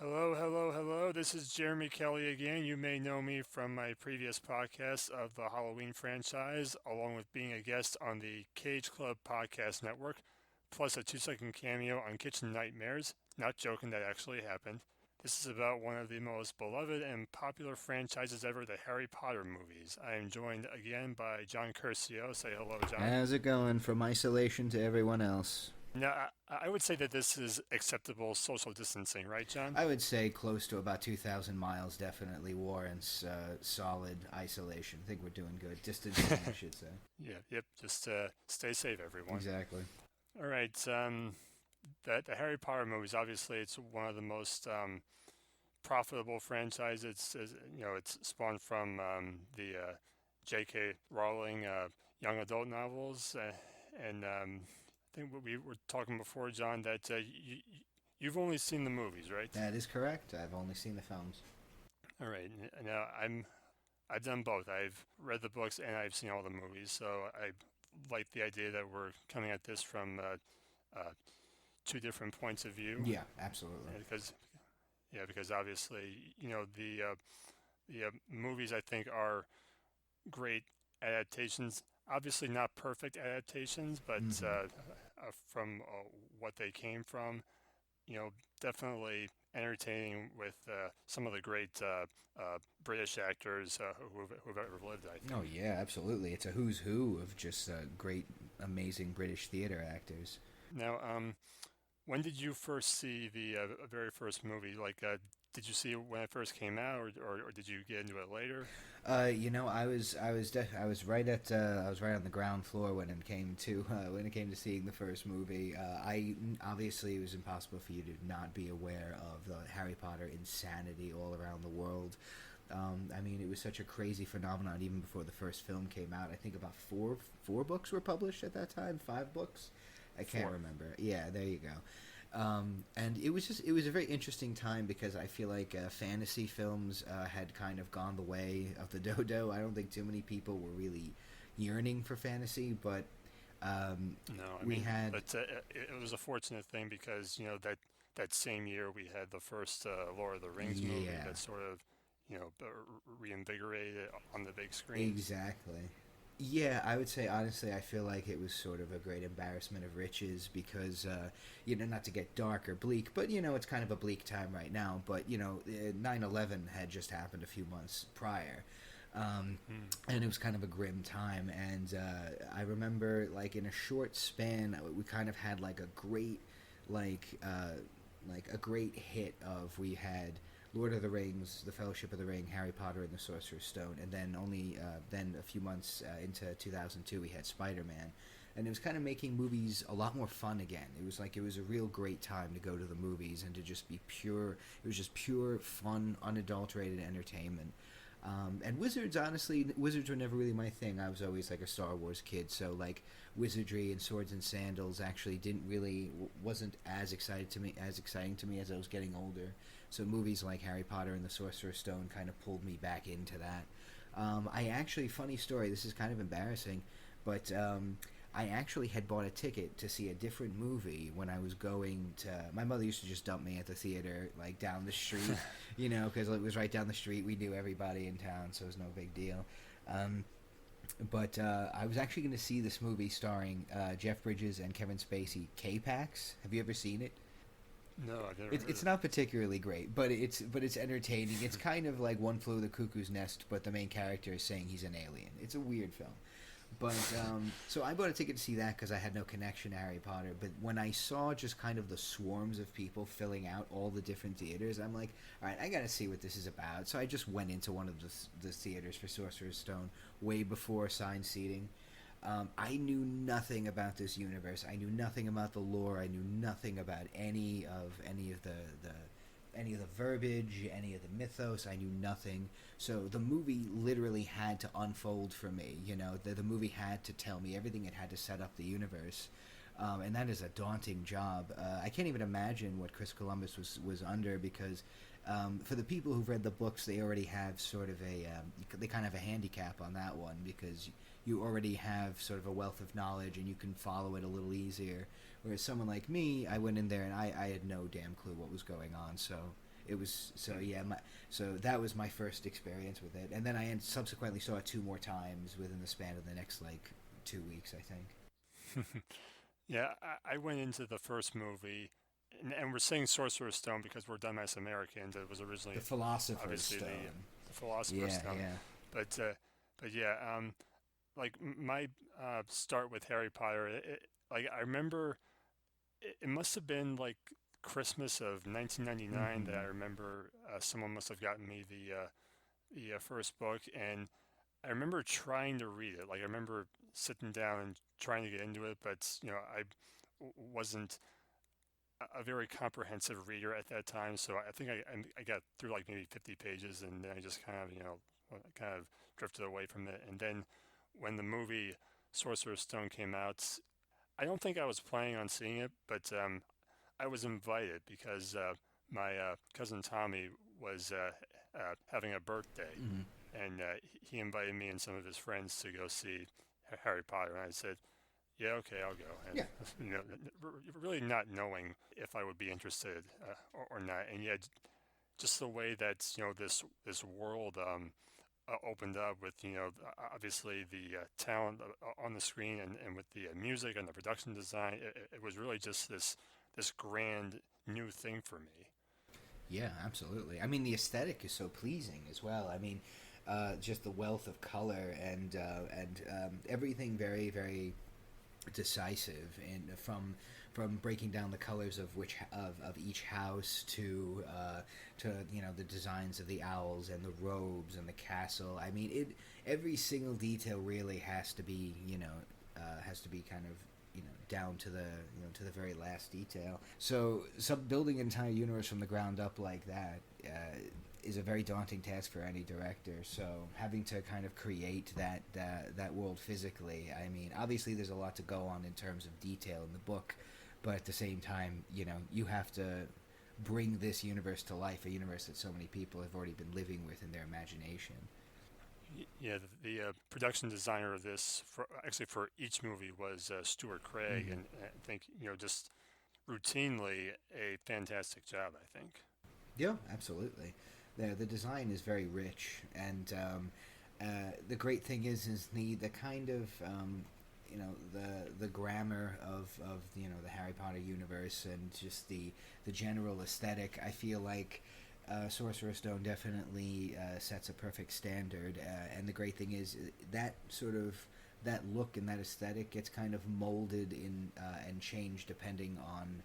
Hello, hello, hello. This is Jeremy Kelly again. You may know me from my previous podcast of the Halloween franchise, along with being a guest on the Cage Club Podcast Network, plus a 2-second cameo on Kitchen Nightmares. Not joking, that actually happened. This is about one of the most beloved and popular franchises ever, the Harry Potter movies. I am joined again by John Curcio. Say hello, John. How's it going from isolation to everyone else? Now, I would say that this is acceptable social distancing, right, John? I would say close to about 2,000 miles definitely warrants solid isolation. I think we're doing good. Distancing, I should say. Yeah, yep. Just stay safe, everyone. Exactly. All right. The Harry Potter movies, obviously, it's one of the most profitable franchises. It's spawned from the J.K. Rowling young adult novels, and I think what we were talking before, John, that you've only seen the movies, right? That is correct. I've only seen the films. All right. Now I've done both. I've read the books and I've seen all the movies, so I like the idea that we're coming at this from uh, two different points of view. Yeah, absolutely. Because because obviously the movies I think are great adaptations. Obviously not perfect adaptations, but Hmm. from what they came from, you know, definitely entertaining with some of the great British actors who've ever lived, I Oh, think. yeah, absolutely. It's a who's who of just great, amazing British theater actors. Now, when did you first see the very first movie? Did you see it when it first came out, or did you get into it later? I was right I was right on the ground floor when it came to seeing the first movie. Obviously it was impossible for you to not be aware of the Harry Potter insanity all around the world. I mean, it was such a crazy phenomenon even before the first film came out. I think about four books were published at that time, 5 books. I can't Four. remember. Yeah, there you go. And it was a very interesting time because I feel like fantasy films had kind of gone the way of the dodo. I don't think too many people were really yearning for fantasy, but No, I we mean, had but it was a fortunate thing because that same year we had the first Lord of the Rings movie yeah, that sort of reinvigorated it on the big screens. exactly. Yeah, I would say honestly, I feel like it was sort of a great embarrassment of riches because, not to get dark or bleak, but it's kind of a bleak time right now. But 9/11 had just happened a few months prior, Hmm. and it was kind of a grim time. And I remember, like in a short span, we kind of had like uh, like a great hit of we had Lord of the Rings, The Fellowship of the Ring, Harry Potter and the Sorcerer's Stone, and then only then a few months into 2002 we had Spider-Man, and it was kind of making movies a lot more fun again. It was a real great time to go to the movies and to just be pure. It was just pure fun, unadulterated entertainment. And wizards, honestly, wizards were never really my thing. I was always like a Star Wars kid, so like wizardry and swords and sandals actually didn't really wasn't as exciting to me as I was getting older. So movies like Harry Potter and the Sorcerer's Stone kind of pulled me back into that. I actually, funny story. This is kind of embarrassing, but I actually had bought a ticket to see a different movie when I was going to. My mother used to just dump me at the theater, like down the street, because it was right down the street. We knew everybody in town, so it was no big deal. Um, but I was actually going to see this movie starring Jeff Bridges and Kevin Spacey, K-Pax. Have you ever seen it? No, I've never heard It's of it. not particularly great, but it's entertaining. It's kind of like One Flew Over the Cuckoo's Nest, but the main character is saying he's an alien. It's a weird film. But so I bought a ticket to see that because I had no connection to Harry Potter. But when I saw just kind of the swarms of people filling out all the different theaters, I'm like, all right, I got to see what this is about. So I just went into one of the theaters for Sorcerer's Stone way before assigned seating. I knew nothing about this universe. I knew nothing about the lore. I knew nothing about any of any of the verbiage, any of the mythos. I knew nothing. So the movie literally had to unfold for me. The movie had to tell me everything. It had to set up the universe. And that is a daunting job. I can't even imagine what Chris Columbus was under because for the people who've read the books, they already have sort of they kind of have a handicap on that one because you already have sort of a wealth of knowledge and you can follow it a little easier. Whereas someone like me, I went in there and I had no damn clue what was going on. So It was so Mm. yeah. So that was my first experience with it, and then I subsequently saw it two more times within the span of the next like 2 weeks, I think. Yeah, I went into the first movie, and we're saying Sorcerer's Stone because we're dumbass Americans. It was The originally Philosopher's obviously Stone. the Philosopher's Yeah, Stone, yeah. but yeah, like my start with Harry Potter, like I remember it must have been like Christmas of 1999 that I Mm-hmm. remember someone must have gotten me the first book, and I remember trying to read it. Like I remember sitting down and trying to get into it, but I wasn't a very comprehensive reader at that time. So I think I got through like maybe 50 pages, and then I just kind of kind of drifted away from it. And then when the movie Sorcerer's Stone came out, I don't think I was planning on seeing it, but I was invited because my cousin Tommy was having a birthday, Mm-hmm. and he invited me and some of his friends to go see Harry Potter. And I said, "Yeah, okay, I'll go." And Yeah. really not knowing if I would be interested or not, and yet just the way that this world opened up with obviously the talent on the screen and with the music and the production design, it was really just this grand new thing for me. Yeah, absolutely. I mean, the aesthetic is so pleasing as well. I mean, just the wealth of color and everything very very decisive, and from breaking down the colors of of each house to the designs of the owls and the robes and the castle. I mean, it every single detail really has to be kind of down to the to the very last detail. So building an entire universe from the ground up like that is a very daunting task for any director. So having to kind of create that world physically, I mean, obviously there's a lot to go on in terms of detail in the book, but at the same time, you have to bring this universe to life, a universe that so many people have already been living with in their imagination. Yeah, the production designer of this, actually for each movie, was Stuart Craig, Mm-hmm. and I think just routinely a fantastic job. I think. Yeah, absolutely. The design is very rich, and the great thing is the kind of the grammar of the Harry Potter universe and just the general aesthetic. I feel like Sorcerer's Stone definitely sets a perfect standard, and the great thing is that sort of that look and that aesthetic gets kind of molded in and changed depending on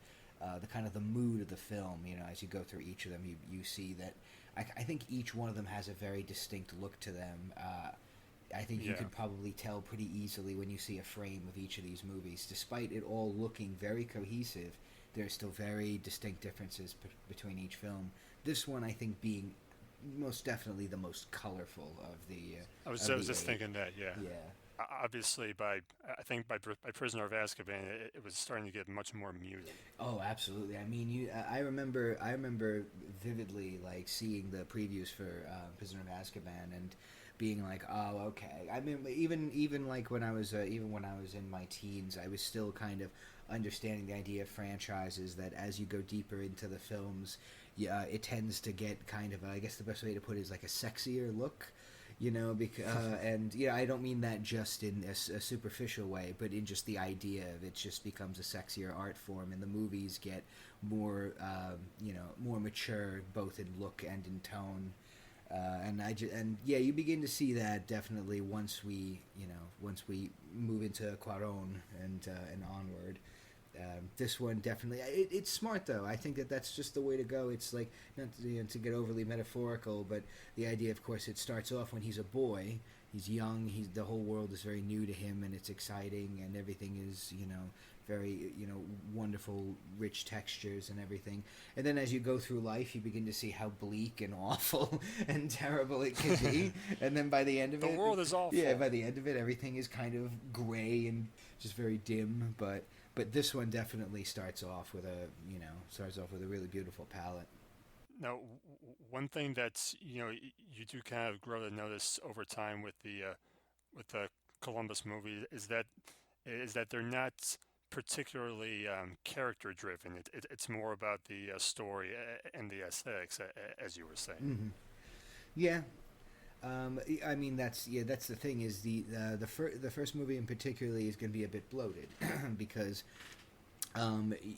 the kind of the mood of the film. As you go through each of them, you see that I think each one of them has a very distinct look to them. I think you Yeah. could probably tell pretty easily when you see a frame of each of these movies. Despite it all looking very cohesive, there are still very distinct differences between each film. This one, I think, being most definitely the most colorful I of was the just eight. thinking that. Yeah. Yeah. Obviously, I think by Prisoner of Azkaban, it was starting to get much more muted. Oh, absolutely. I mean, I remember vividly like seeing the previews for Prisoner of Azkaban and being like, oh, okay. I mean, even like even when I was in my teens, I was still kind of understanding the idea of franchises that as you go deeper into the films, yeah, it tends to get kind of I guess the best way to put it is like a sexier look. And yeah, I don't mean that just in a superficial way, but in just the idea of it just becomes a sexier art form, and the movies get more, more mature both in look and in tone. And yeah, you begin to see that definitely once we move into Quaron and onward. This one definitely it's smart though. I think that that's just the way to go. It's like not to get overly metaphorical, but the idea, of course, it starts off when he's a boy. He's young. He's the whole world is very new to him, and it's exciting, and everything is very wonderful, rich textures and everything. And then as you go through life, you begin to see how bleak and awful and terrible it can be. And then by the end of The it, world is yeah, awful. by the end of it, everything is kind of gray and just very dim. But this one definitely starts off with a really beautiful palette. Now, one thing that you do kind of grow to notice over time with the Columbus movie is that they're not particularly character driven. It's more about the story and the aesthetics, as you were saying. Hmm. Yeah. I mean, that's the thing is the first movie in particularly is going to be a bit bloated because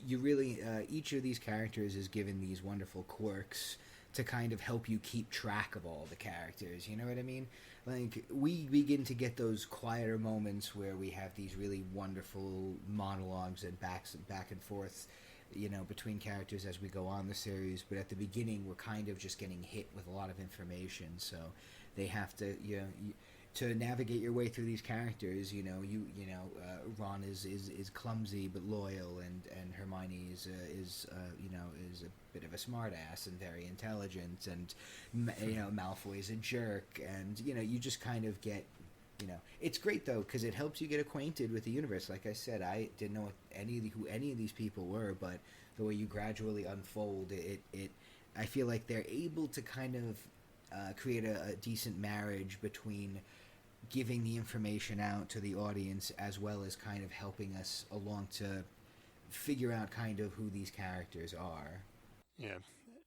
you really each of these characters is given these wonderful quirks to kind of help you keep track of all the characters. You know what I mean? Like we begin to get those quieter moments where we have these really wonderful monologues and back and forth, between characters as we go on the series. But at the beginning, we're kind of just getting hit with a lot of information, so they have to, to navigate your way through these characters. Ron is clumsy but loyal, and Hermione is a bit of a smartass and very intelligent, and Malfoy's a jerk, and you just kind of get. It's great though because it helps you get acquainted with the universe. Like I said, I didn't know who any of these people were, but the way you gradually unfold it, I feel like they're able to kind of create a decent marriage between giving the information out to the audience as well as kind of helping us along to figure out kind of who these characters are. Yeah,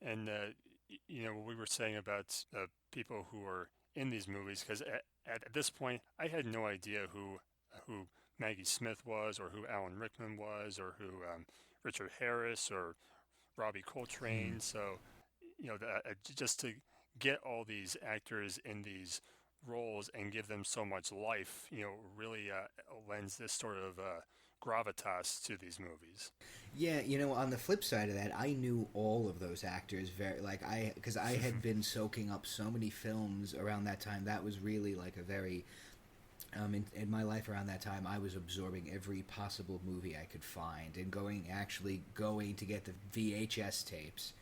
and what we were saying about people who are in these movies, because at this point, I had no idea who Maggie Smith was, or who Alan Rickman was, or who Richard Harris or Robbie Hmm. Coltrane. So, just to get all these actors in these roles and give them so much life, really lends this sort of gravitas to these movies. Yeah, on the flip side of that, I knew all of those actors very like because I had been soaking up so many films around that time. That was really like a very in my life around that time, I was absorbing every possible movie I could find and actually going to get the VHS tapes,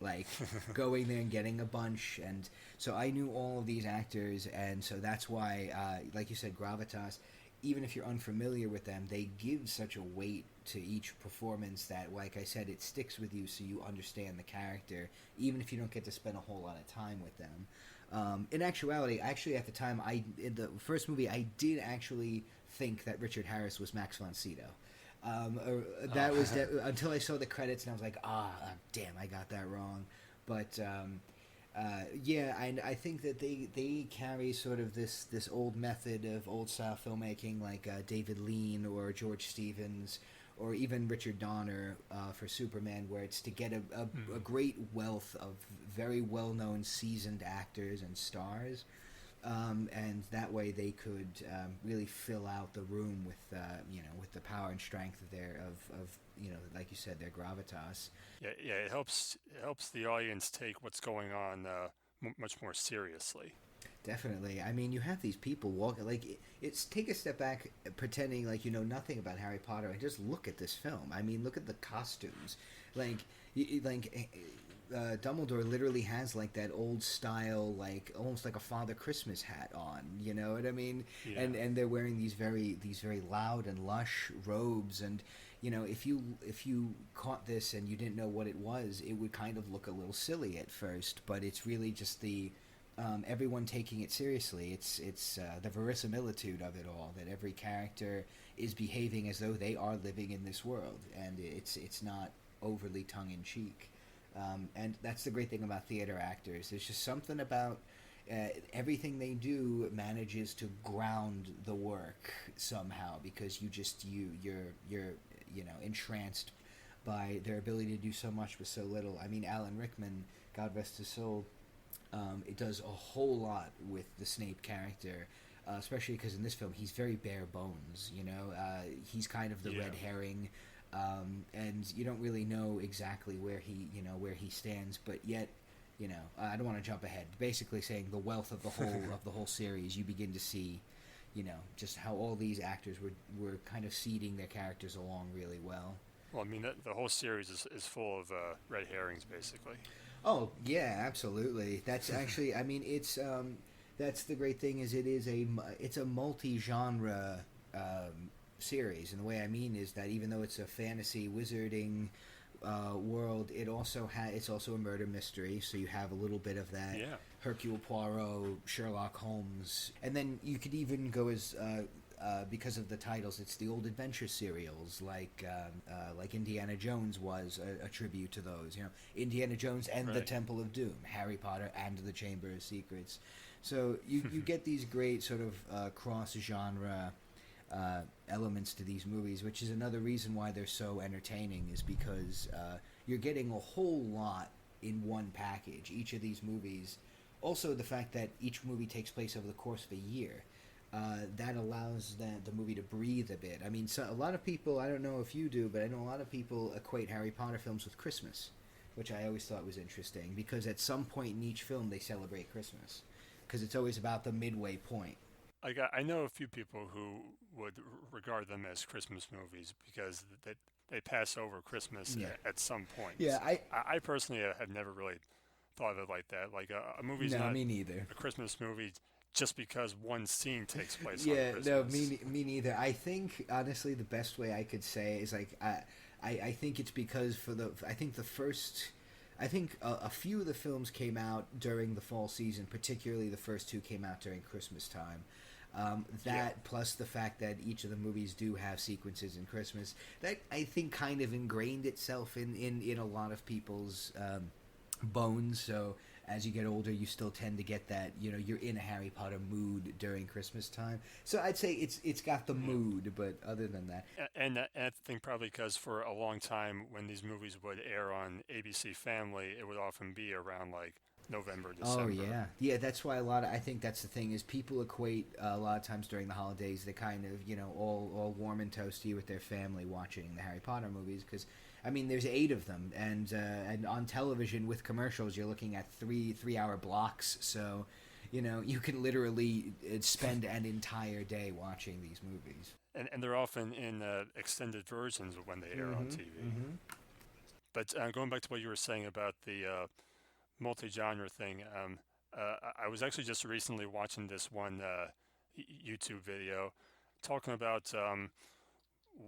like going there and getting a bunch. And so I knew all of these actors, and so that's why, like you said, gravitas. Even if you're unfamiliar with them, they give such a weight to each performance that, like I said, it sticks with you, so you understand the character, even if you don't get to spend a whole lot of time with them. In actuality, actually, at the time, in the first movie, I did actually think that Richard Harris was Max von Sydow. Oh, That was until I saw the credits and I was like, damn, I got that wrong. But yeah, and I think that they carry sort of this old method of old style filmmaking, like David Lean or George Stevens, or even Richard Donner for Superman, where it's to get a mm, great wealth of very well known seasoned actors and stars, and that way they could really fill out the room with with the power and strength of like you said, their gravitas. yeah. It helps the audience take what's going on much more seriously. Definitely. I mean, you have these people walking like it's take a step back, pretending like you know nothing about Harry Potter, and just look at this film. I mean, look at the costumes. Like, Dumbledore literally has like that old style, like almost like a Father Christmas hat on. You know what I mean? Yeah. And they're wearing these very loud and lush robes, and if you caught this and you didn't know what it was, it would kind of look a little silly at first. But it's really just the everyone taking it seriously. It's the verisimilitude of it all, that every character is behaving as though they are living in this world, and it's not overly tongue in cheek. And that's the great thing about theater actors. There's just something about everything they do manages to ground the work somehow, because you're entranced by their ability to do so much with so little. I mean, Alan Rickman, God rest his soul, it does a whole lot with the Snape character, especially because in this film he's very bare bones. He's kind of the Yeah. red herring, and you don't really know exactly where he stands. But yet, I don't want to jump ahead. Basically, saying the wealth of the whole series, you begin to see, just how all these actors were kind of seeding their characters along really well. Well, I mean, the whole series is full of red herrings, basically. Oh yeah, absolutely. That's actually, I mean, that's the great thing is it's a multi-genre series, and the way I mean is that even though it's a fantasy wizarding world, it's also a murder mystery. So you have a little bit of that Yeah. Hercule Poirot, Sherlock Holmes, and then you could even go as because of the titles, it's the old adventure serials like Indiana Jones was a tribute to those. You know, Indiana Jones and the Right. Temple of Doom, Harry Potter and the Chamber of Secrets. So you get these great sort of cross genre elements to these movies, which is another reason why they're so entertaining. Is because you're getting a whole lot in one package. Each of these movies. Also, the fact that each movie takes place over the course of a year. That allows the movie to breathe a bit. I mean, so a lot of people, I don't know if you do, but I know a lot of people equate Harry Potter films with Christmas, which I always thought was interesting because at some point in each film they celebrate Christmas because it's always about the midway point. I know a few people who would regard them as Christmas movies because they pass over Christmas Yeah. at some Yeah, point. I. I personally have never really thought of it like that. Like a movie's No, not me neither. a Christmas movie just because one scene takes place on Yeah, no, Christmas. me neither. I think honestly, the best way I could say is like I think it's because I think the first. I think a few of the films came out during the fall season, particularly the first two came out during Christmas time. Yeah. That plus the fact that each of the movies do have sequences in Christmas, that I think kind of ingrained itself in a lot of people's bones. So as you get older, you still tend to get that, you know, you're in a Harry Potter mood during Christmas time. So I'd say it's got the Yeah. mood, but other than that, And I think probably because for a long time when these movies would air on ABC Family, it would often be around like November, oh December. yeah, yeah. That's why I think that's the thing is people equate a lot of times during the holidays they kind of all warm and toasty with their family watching the Harry Potter movies because I mean there's 8 of them and on television with commercials you're looking at 3 hour blocks, so you can literally spend an entire day watching these movies. And they're often in extended versions of when they air on Mm-hmm. TV. Mm-hmm. But going back to what you were saying about the multi-genre thing, I was actually just recently watching this one YouTube video talking about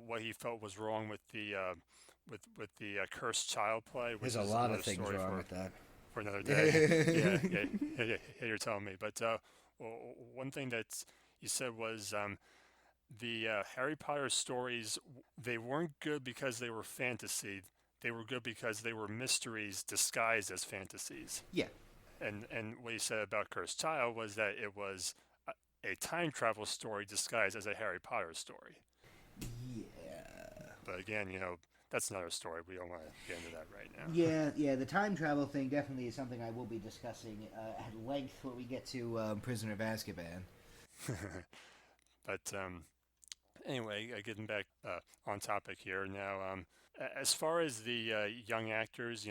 what he felt was wrong with the cursed child play, There's which a is lot of another things story wrong with that. for another day. Yeah, you're telling me. But one thing that you said was the Harry Potter stories, they weren't good because they were fantasy. They were good because they were mysteries disguised as fantasies. Yeah. And what you said about Cursed Child was that it was a time travel story disguised as a Harry Potter story. Yeah. But again, that's another story. We don't want to get into that right now. Yeah, yeah, the time travel thing definitely is something I will be discussing at length when we get to Prisoner of Azkaban. But anyway, getting back on topic here now. As far as the young actors,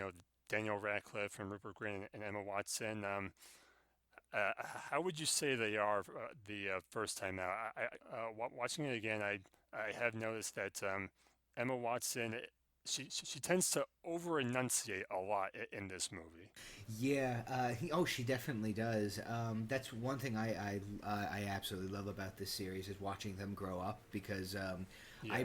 Daniel Radcliffe and Rupert Grint and Emma Watson, how would you say they are the first time out? Watching it again, I have noticed that Emma Watson, she tends to over enunciate a lot in this movie. Yeah, she definitely does. That's one thing I absolutely love about this series is watching them grow up because Yeah, I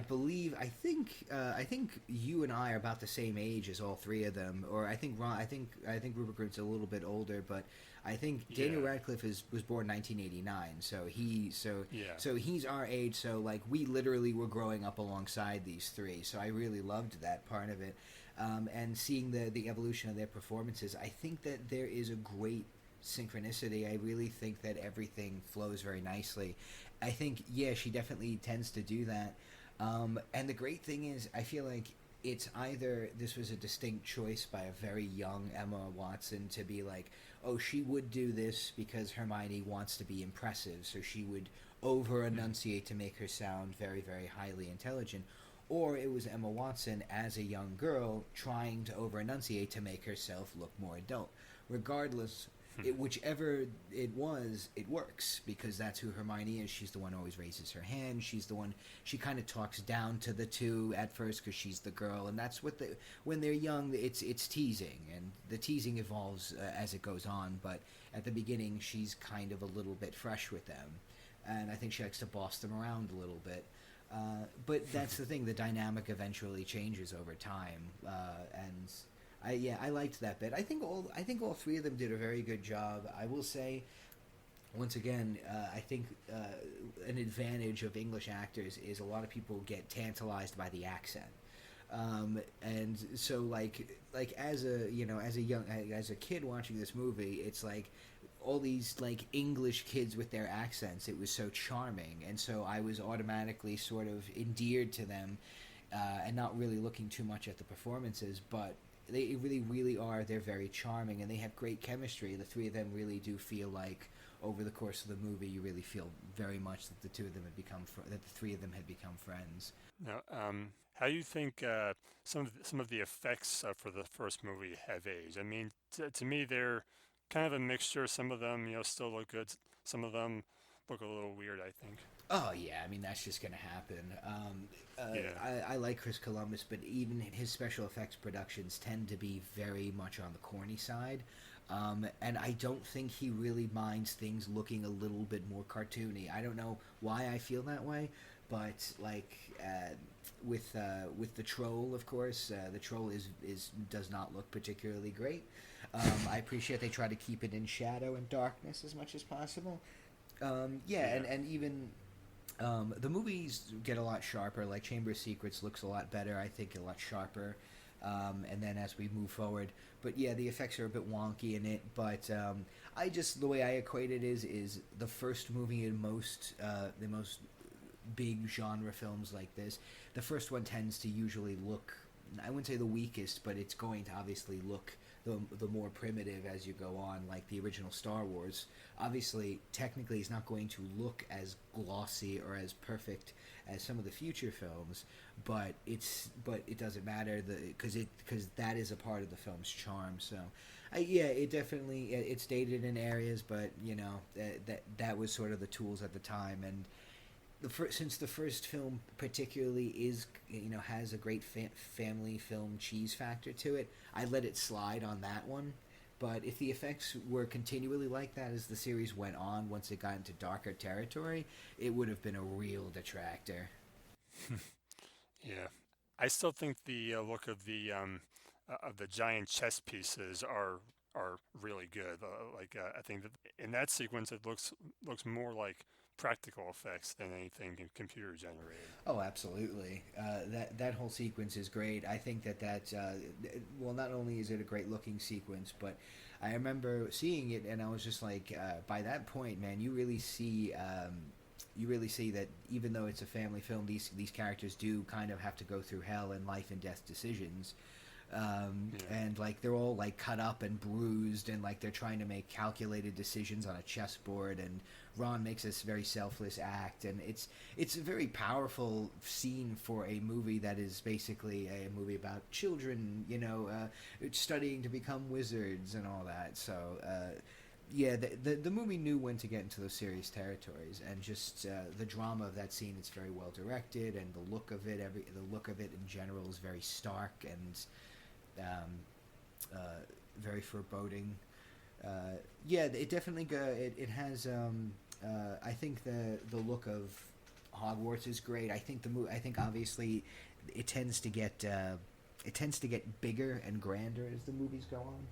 think you and I are about the same age as all three of them, or I think Rupert Grint's a little bit older, but I think Daniel yeah, Radcliffe was born 1989, yeah. so he's our age. So like we literally were growing up alongside these three. So I really loved that part of it, and seeing the evolution of their performances. I think that there is a great synchronicity. I really think that everything flows very nicely. I think yeah, she definitely tends to do that. And the great thing is, I feel like it's either this was a distinct choice by a very young Emma Watson to be like, oh, she would do this because Hermione wants to be impressive, so she would over Mhm. enunciate to make her sound very, very highly intelligent. Or it was Emma Watson as a young girl trying to over enunciate to make herself look more adult. Regardless, whichever it was, it works because that's who Hermione is. She's the one who always raises her hand. She's the one. She kind of talks down to the two at first because she's the girl, and that's what when they're young, it's teasing, and the teasing evolves as it goes on. But at the beginning, she's kind of a little bit fresh with them, and I think she likes to boss them around a little bit. But that's the thing. The dynamic eventually changes over time, and I liked that bit. I think all three of them did a very good job. I will say once again, I think an advantage of English actors is a lot of people get tantalized by the accent. And so like as a as a kid watching this movie, it's like all these like English kids with their accents. It was so charming, and so I was automatically sort of endeared to them, and not really looking too much at the performances, but they really are. They're very charming, and they have great chemistry. The three of them really do feel like over the course of the movie, you really feel very much that the two of them had that the three of them had become friends. Now, how do you think some of the effects for the first movie have aged? I mean, to me, they're kind of a mixture. Some of them, still look good. Some of them look a little weird, I think. Oh yeah, I mean that's just gonna happen. Yeah. I like Chris Columbus, but even his special effects productions tend to be very much on the corny side, and I don't think he really minds things looking a little bit more cartoony. I don't know why I feel that way, but like with the troll, of course, the troll is does not look particularly great. I appreciate they try to keep it in shadow and darkness as much as possible. Yeah, Yeah. and even the movies get a lot sharper. Like Chamber of Secrets looks a lot better. I think a lot sharper. And then as we move forward, but yeah, the effects are a bit wonky in it. But I just the way I equate it is the first movie in the most big genre films like this. The first one tends to usually look, I wouldn't say the weakest, but it's going to obviously look the more primitive as you go on, like the original Star Wars. Obviously, technically, it's not going to look as glossy or as perfect as some of the future films, but it doesn't matter because that is a part of the film's charm. So, yeah, it definitely it's dated in areas, but that was sort of the tools at the time. And since the first film particularly is has a great family film cheese factor to it, I let it slide on that one. But if the effects were continually like that as the series went on, once it got into darker territory, it would have been a real detractor. Yeah. I still think the look of the giant chess pieces are really good. I think that in that sequence it looks more like practical effects than anything computer generated. Oh, absolutely. That whole sequence is great. I think well, not only is it a great looking sequence, but I remember seeing it and I was just like, by that point, man, you really see that even though it's a family film, these characters do kind of have to go through hell and life and death decisions. Yeah. And like they're all like cut up and bruised, and like they're trying to make calculated decisions on a chessboard. And Ron makes this very selfless act, and it's a very powerful scene for a movie that is basically a movie about children, studying to become wizards and all that. So. Yeah, the movie knew when to get into those serious territories, and just the drama of that scene is very well directed, and the look of it in general is very stark and uh, very foreboding. Yeah, it definitely it has. I think the look of Hogwarts is great. I think obviously it tends to get bigger and grander as the movies go on.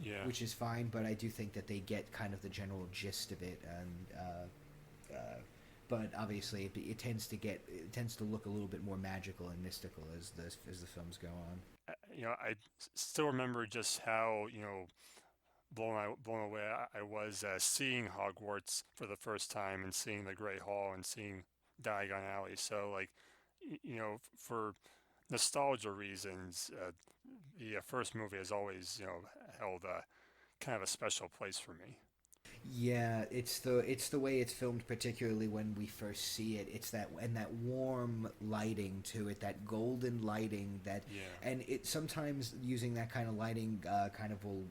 Yeah. Which is fine, but I do think that they get kind of the general gist of it, and but obviously it tends to look a little bit more magical and mystical as the films go on. I still remember just how blown away I was seeing Hogwarts for the first time and seeing the Great Hall and seeing Diagon Alley. So like for nostalgia reasons, the first movie has always held kind of a special place for me. Yeah, it's the way it's filmed, particularly when we first see it. It's that and that warm lighting to it, that golden lighting Yeah. and it sometimes using that kind of lighting kind of will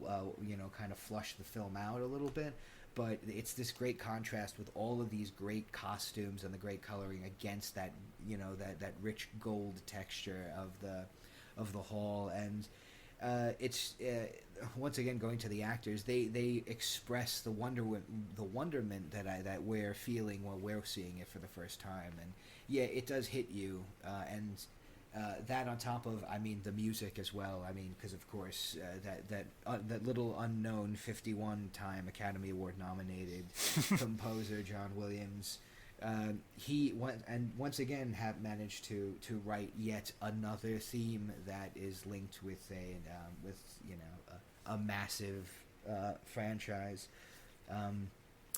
kind of flush the film out a little bit. But it's this great contrast with all of these great costumes and the great coloring against that that rich gold texture of the hall. And it's once again going to the actors. They express the wonderment that we're feeling while we're seeing it for the first time. And yeah, it does hit you. And That on top of, I mean, the music as well. I mean, because of course that little unknown 51-time Academy Award nominated composer John Williams, he went and once again have managed to write yet another theme that is linked with with a massive franchise.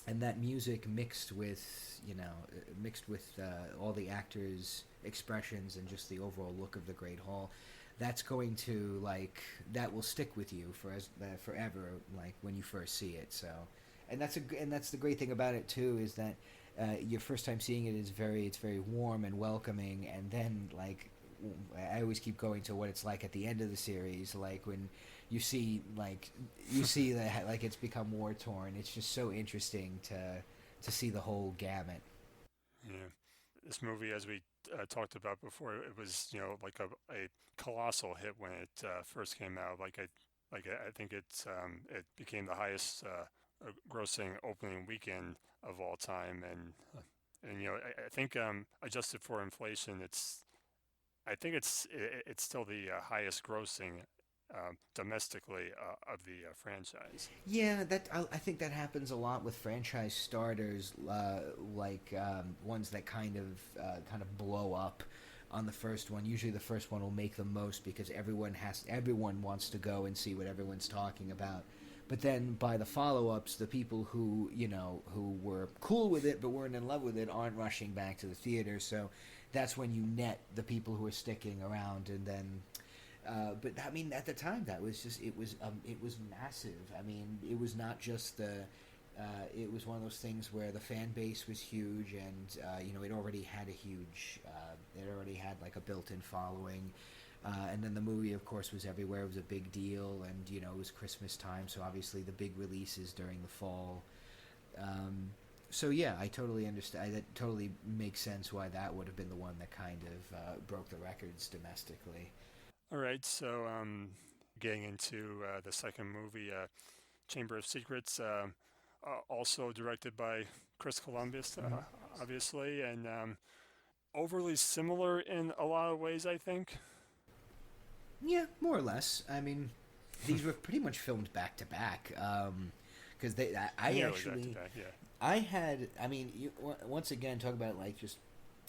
And that music mixed with all the actors' expressions and just the overall look of the Great Hall, that's going to that will stick with you forever, like when you first see it. So, and that's the great thing about it too, is that your first time seeing it is it's very warm and welcoming, and then I always keep going to what it's like at the end of the series, like when you see that it's become war torn. It's just so interesting to see the whole gamut. Yeah, this movie, as we talked about before, it was like a colossal hit when it first came out. I think it became the highest grossing opening weekend of all time, and I think adjusted for inflation, it's still the highest grossing domestically of the franchise. Yeah, I think that happens a lot with franchise starters, ones that kind of blow up on the first one. Usually, the first one will make the most because everyone wants to go and see what everyone's talking about. But then by the follow-ups, the people who were cool with it but weren't in love with it aren't rushing back to the theater. So that's when you net the people who are sticking around, and then but I mean, at the time, that was just it was massive. I mean, it was not just it was one of those things where the fan base was huge, and it already had it already had like a built-in following. And then the movie, of course, was everywhere. It was a big deal, and it was Christmas time, so obviously the big releases during the fall. So yeah, I totally understand. That totally makes sense why that would have been the one that kind of broke the records domestically. All right, so getting into the second movie, Chamber of Secrets, also directed by Chris Columbus, Mhm. obviously, and overly similar in a lot of ways, I think. Yeah, more or less. I mean, these were pretty much filmed back to back. Because I Nearly back to actually, back, yeah. I had, I mean, once again, talk about like just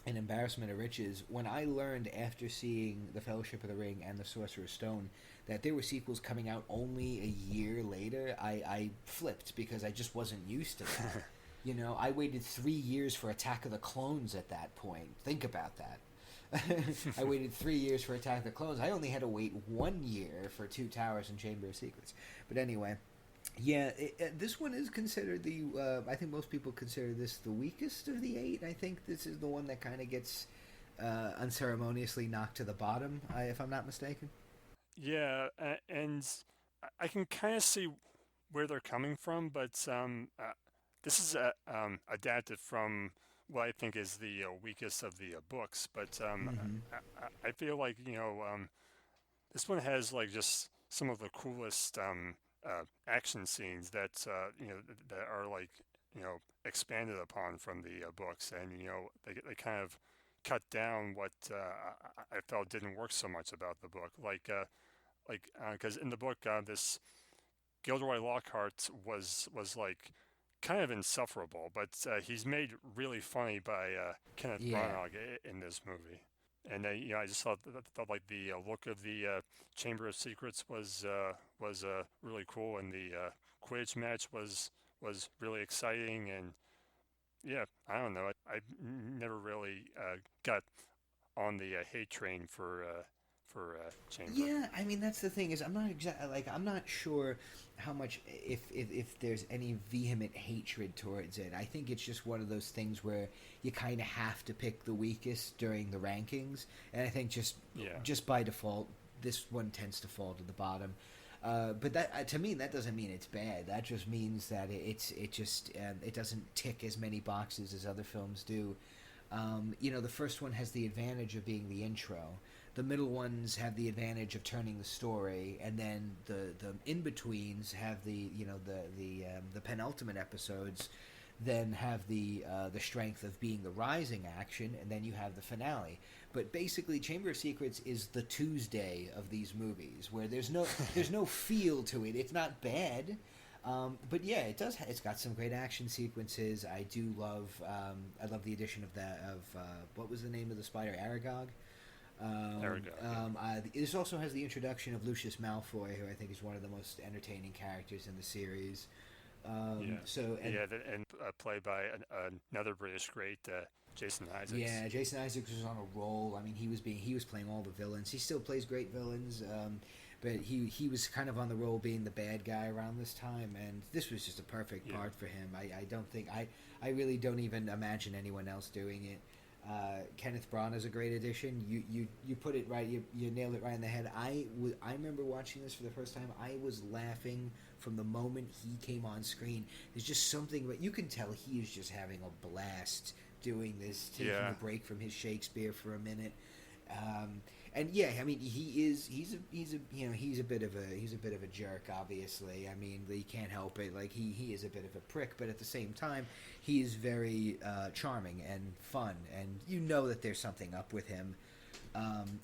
an embarrassment of riches. When I learned after seeing The Fellowship of the Ring and The Sorcerer's Stone that there were sequels coming out only a year later, I flipped because I just wasn't used to that. I waited 3 years for Attack of the Clones at that point. Think about that. I waited 3 years for Attack of the Clones. I only had to wait 1 year for Two Towers and Chamber of Secrets. But anyway, yeah, this one is considered I think most people consider this the weakest of the eight. I think this is the one that kind of gets unceremoniously knocked to the bottom, if I'm not mistaken. Yeah, and I can kind of see where they're coming from, but this is adapted from what I think is the weakest of the books. But Mm-hmm. I feel like this one has like just some of the coolest action scenes that are like expanded upon from the books, and they kind of cut down what I felt didn't work so much about the book, because in the book this Gilderoy Lockhart was like kind of insufferable, but he's made really funny by Kenneth Yeah. Branagh in this movie. And I just thought like the look of the Chamber of Secrets was really cool, and the Quidditch match was really exciting, and yeah, I don't know, I never really got on the hate train for Chamber. Yeah, I mean that's the thing is I'm not sure how much if there's any vehement hatred towards it. I think it's just one of those things where you kind of have to pick the weakest during the rankings, and I think Yeah, just by default this one tends to fall to the bottom. But that to me that doesn't mean it's bad. That just means that it doesn't tick as many boxes as other films do. The first one has the advantage of being the intro. The middle ones have the advantage of turning the story, and then the in betweens have the penultimate episodes. Then have the strength of being the rising action, and then you have the finale. But basically, Chamber of Secrets is the Tuesday of these movies, where there's no feel to it. It's not bad, but yeah, it does. It's got some great action sequences. I do love. I love the addition of that of what was the name of the spider, Aragog. Aragog, yeah. This also has the introduction of Lucius Malfoy, who I think is one of the most entertaining characters in the series. Yeah, So and yeah, and played by another British great, Jason Isaacs. Yeah, Jason Isaacs was on a roll. I mean, he was playing all the villains. He still plays great villains, but he was kind of on the roll being the bad guy around this time, and this was just a perfect Yeah, part for him. I don't think I really don't even imagine anyone else doing it. Kenneth Branagh is a great addition. You put it right. You nailed it right in the head. I remember watching this for the first time. I was laughing from the moment he came on screen. There's just something, but you can tell he is just having a blast doing this, taking yeah, a break from his Shakespeare for a minute. And yeah, I mean, he's a bit of a jerk. Obviously, I mean, you can't help it. Like he is a bit of a prick, but at the same time, he is very charming and fun, and you know that there's something up with him.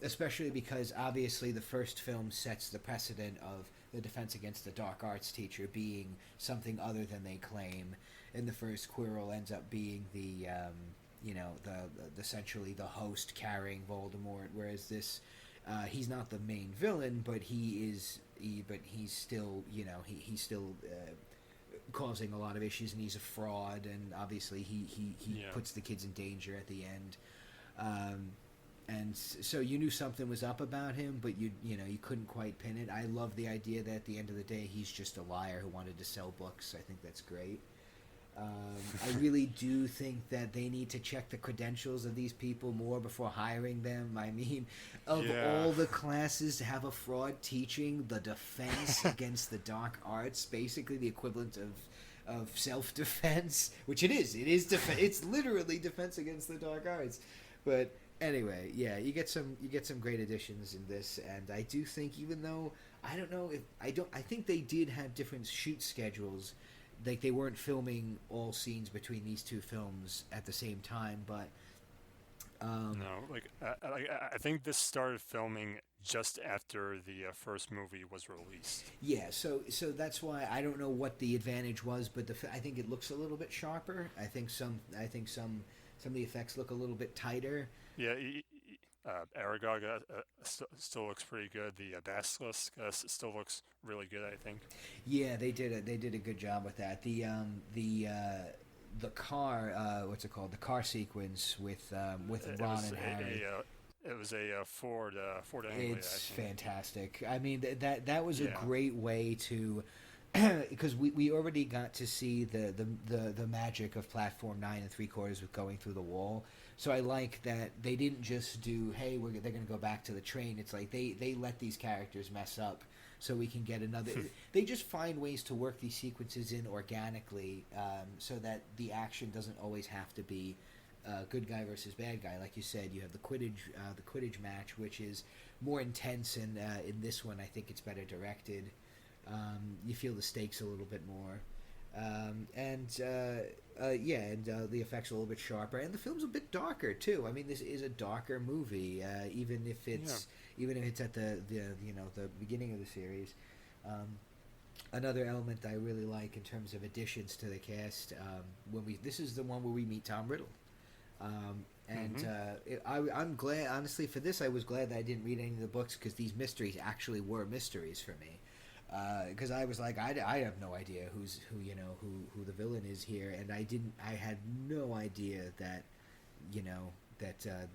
Especially because obviously the first film sets the precedent of the Defense Against the Dark Arts teacher being something other than they claim. In the first, Quirrell ends up being the essentially the host carrying Voldemort, whereas this, he's not the main villain, but he's still he's still causing a lot of issues, and he's a fraud, and obviously he yeah, puts the kids in danger at the end. Um, and so you knew something was up about him, but you couldn't quite pin it. I love the idea that at the end of the day he's just a liar who wanted to sell books. I think that's great. I really do think that they need to check the credentials of these people more before hiring them. I mean, of yeah, all the classes to have a fraud teaching the defense against the dark arts, basically the equivalent of self defense, which it is. It is it's literally defense against the dark arts. But anyway, yeah, you get some great additions in this, and I do think even though I don't know if I think they did have different shoot schedules, like they weren't filming all scenes between these two films at the same time, but um, no, like I think this started filming just after the first movie was released. yeah, so that's why I don't know what the advantage was, but I think it looks a little bit sharper. I think some of the effects look a little bit tighter. Yeah, Aragog still looks pretty good. The Basilisk still looks really good, I think. Yeah, they did a good job with that. The car, what's it called? The car sequence with It Ron was and Harry. it was a Ford Anglia, I It's think. fantastic. I mean, that was a Yeah, great way to, because we already got to see the magic of platform 9 3/4 with going through the wall. So I like that they didn't just do, hey, they're going to go back to the train. It's like they let these characters mess up so we can get another. They just find ways to work these sequences in organically, so that the action doesn't always have to be good guy versus bad guy. Like you said, you have the Quidditch match, which is more intense, and in this one, I think it's better directed. You feel the stakes a little bit more, and the effects are a little bit sharper, and the film's a bit darker too. I mean, this is a darker movie, yeah, even if it's at the beginning of the series. Um, Another element I really like in terms of additions to the cast, this is the one where we meet Tom Riddle. And hmm I'm glad, honestly, for this. I was glad that I didn't read any of the books because these mysteries actually were mysteries for me. Because I was like, I have no idea who the villain is here, and I had no idea that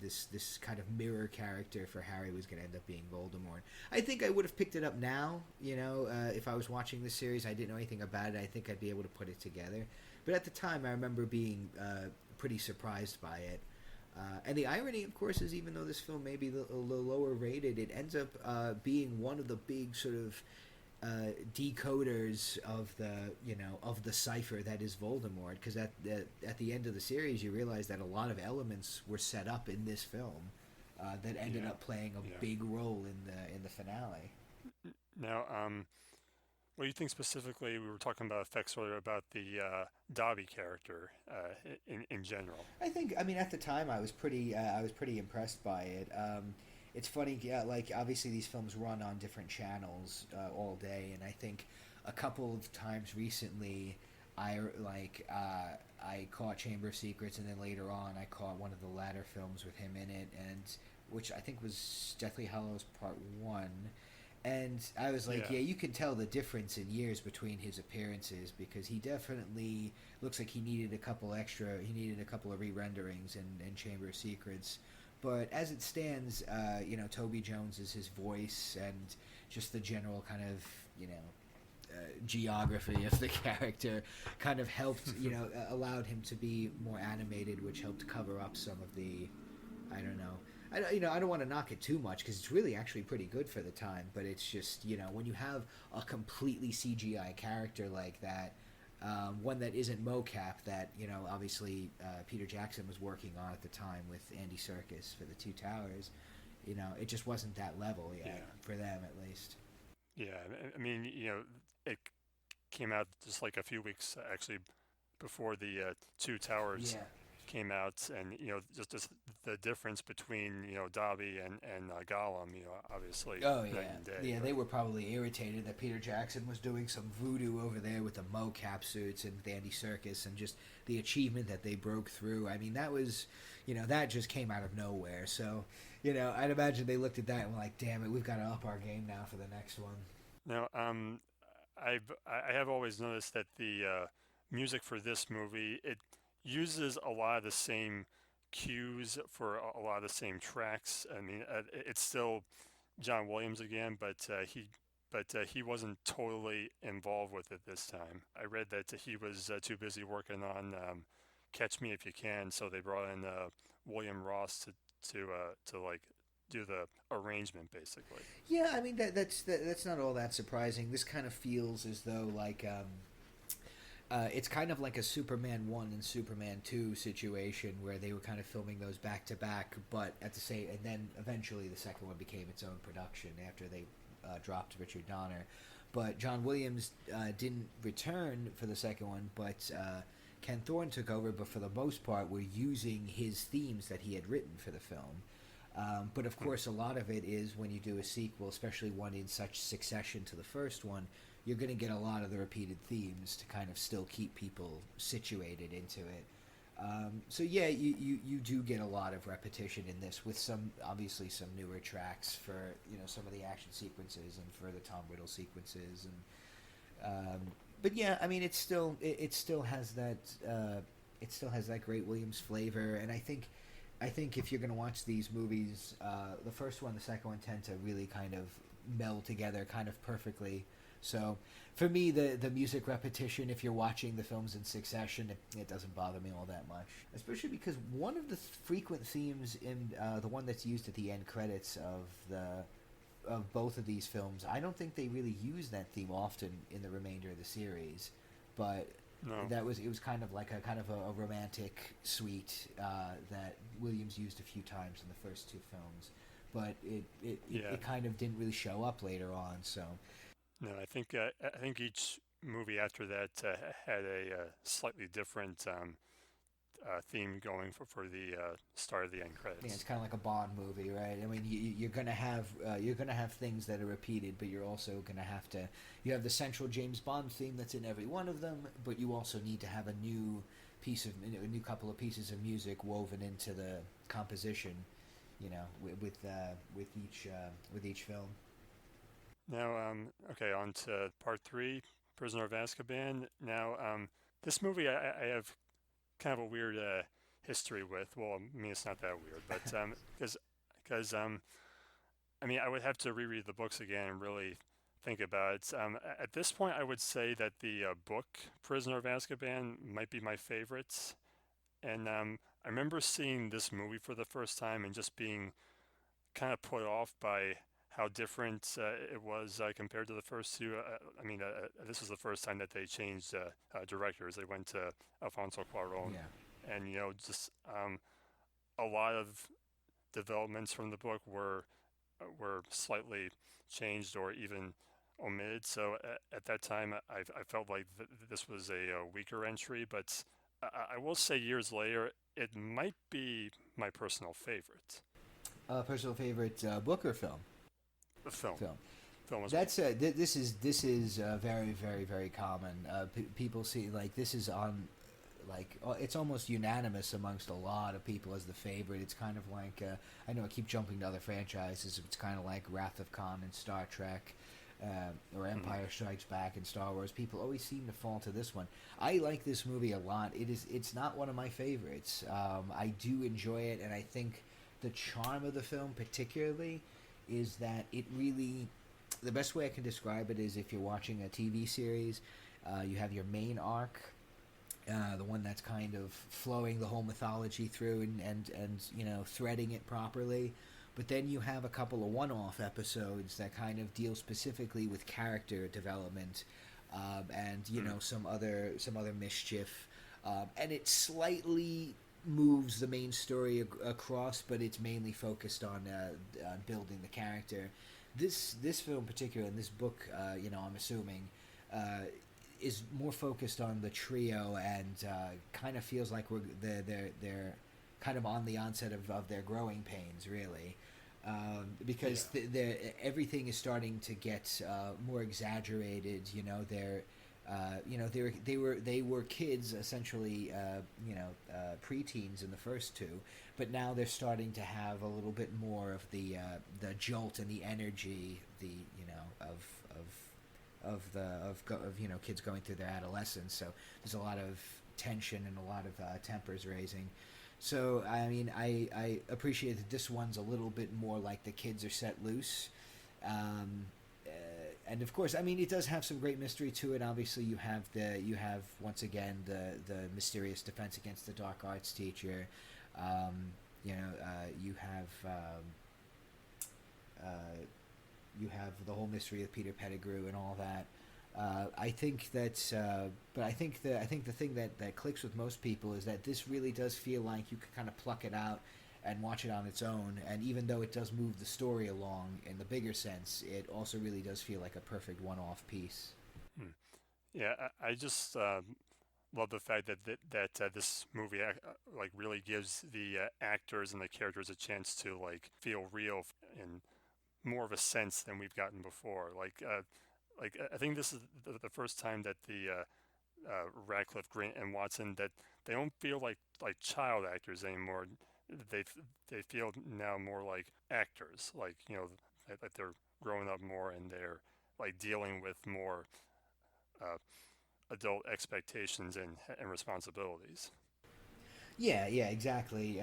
this kind of mirror character for Harry was going to end up being Voldemort. I think I would have picked it up now, if I was watching this series. I didn't know anything about it. I think I'd be able to put it together. But at the time, I remember being pretty surprised by it. And the irony, of course, is even though this film may be a little lower rated, it ends up being one of the big sort of decoders of the cipher that is Voldemort. Because at the end of the series, you realize that a lot of elements were set up in this film that ended yeah, up playing a yeah. big role in the finale. Now, What do you think specifically? We were talking about effects earlier about the Dobby character in general. I think, I mean, at the time, I was pretty impressed by it. It's funny, yeah, like obviously these films run on different channels all day, and I think a couple of times recently, I caught Chamber of Secrets, and then later on, I caught one of the latter films with him in it, and which I think was Deathly Hallows Part One. And I was like, Yeah, yeah, you can tell the difference in years between his appearances because he definitely looks like he needed a couple of re-renderings in Chamber of Secrets. But as it stands, Toby Jones is his voice and just the general kind of, geography of the character kind of helped, allowed him to be more animated, which helped cover up some of the, I don't know. I don't want to knock it too much because it's really actually pretty good for the time. But it's just when you have a completely CGI character like that, one that isn't mocap that obviously Peter Jackson was working on at the time with Andy Serkis for the Two Towers. It just wasn't that level yet yeah, for them at least. yeah. I mean, it came out just like a few weeks actually before the Two Towers Yeah. came out, and just the difference between Dobby and Gollum, obviously Oh night yeah, and day. yeah. But They were probably irritated that Peter Jackson was doing some voodoo over there with the mocap suits and with Andy Serkis, and just the achievement that they broke through. I mean, that was, that just came out of nowhere. So, I'd imagine they looked at that and were like, "Damn it, we've got to up our game now for the next one." now, I have always noticed that the music for this movie, it uses a lot of the same cues for a lot of the same tracks. I mean, it's still John Williams again, but he wasn't totally involved with it this time. I read that he was too busy working on Catch Me If You Can, so they brought in William Ross to like do the arrangement basically. Yeah, I mean that's not all that surprising. This kind of feels as though like it's kind of like a Superman 1 and Superman 2 situation where they were kind of filming those back to back, but at the same, and then eventually the second one became its own production after they dropped Richard Donner. But John Williams didn't return for the second one, but Ken Thorne took over, but for the most part, we're using his themes that he had written for the film. But of Hmm. course, a lot of it is when you do a sequel, especially one in such succession to the first one, you're going to get a lot of the repeated themes to kind of still keep people situated into it. So yeah, you do get a lot of repetition in this with some obviously some newer tracks for some of the action sequences and for the Tom Riddle sequences but yeah, I mean it still has that great Williams flavor, and I think if you're gonna watch these movies, the first one, the second one tend to really kind of meld together kind of perfectly. So for me, the music repetition, if you're watching the films in succession, it doesn't bother me all that much. Especially because one of the frequent themes in the one that's used at the end credits of both of these films, I don't think they really use that theme often in the remainder of the series, but No, it was kind of like a a romantic suite that Williams used a few times in the first two films, but yeah, it kind of didn't really show up later on. So no. I think each movie after that had a slightly different theme going for the start of the end yeah, it's credits. kind of like a Bond movie, right? I mean, you're gonna have things that are repeated, but you're also gonna have to you have the central James Bond theme that's in every one of them, but you also need to have a new couple of pieces of music woven into the composition, with each film. Now, okay, on to part three, Prisoner of Azkaban. Now, this movie I have kind of a weird history with. Well, I mean, it's not that weird, but because I mean, I would have to reread the books again and really think about it. At this point, I would say that the book Prisoner of Azkaban might be my favorite, and I remember seeing this movie for the first time and just being kind of put off by how different it was compared to the first two. I mean, this was the first time that they changed directors. They went to Alfonso Cuarón, Yeah. and just a lot of developments from the book were slightly changed or even omitted. So at that time, I felt like this was a weaker entry, but I will say years later, it might be my personal favorite. Personal favorite book or film? The film, Film. film as well. That's this is very very very common. People see like this is on like it's almost unanimous amongst a lot of people as the favorite. It's kind of like I know I keep jumping to other franchises. It's kind of like Wrath of Khan in Star Trek. Or Mm-hmm. Empire Strikes Back in Star Wars. People always seem to fall to this one. I like this movie a lot. It's not one of my favorites. I do enjoy it, and I think the charm of the film, particularly, is that it really. The best way I can describe it is if you're watching a TV series, you have your main arc, the one that's kind of flowing the whole mythology through and threading it properly. But then you have a couple of one-off episodes that kind of deal specifically with character development, and Mm-hmm. some other mischief, and it slightly moves the main story across, but it's mainly focused on building the character. This film in particular, and this book, I'm assuming, uh, is more focused on the trio, and kind of feels like they're kind of on the onset of their growing pains, really, Yeah. because everything is starting to get more exaggerated. They were kids essentially, preteens in the first two, but now they're starting to have a little bit more of the jolt and the energy, of kids going through their adolescence. So there's a lot of tension and a lot of tempers raising. So I mean, I appreciate that this one's a little bit more like the kids are set loose. Um, uh, and of course, I mean, it does have some great mystery to it. Obviously, you have once again the mysterious defense against the dark arts teacher. You have uh, you have the whole mystery of Peter Pettigrew and all that. I think that, but I think the thing that clicks with most people is that this really does feel like you can kind of pluck it out and watch it on its own. And even though it does move the story along in the bigger sense, it also really does feel like a perfect one-off piece. Mm. Yeah, I just love the fact that this movie like really gives the actors and the characters a chance to like feel real in more of a sense than we've gotten before. Like I think this is the first time that the Radcliffe, Grant, and Watson that they don't feel like child actors anymore. They they feel now more like actors, like that they're growing up more and they're like dealing with more uh, adult expectations and responsibilities. Yeah, yeah, exactly.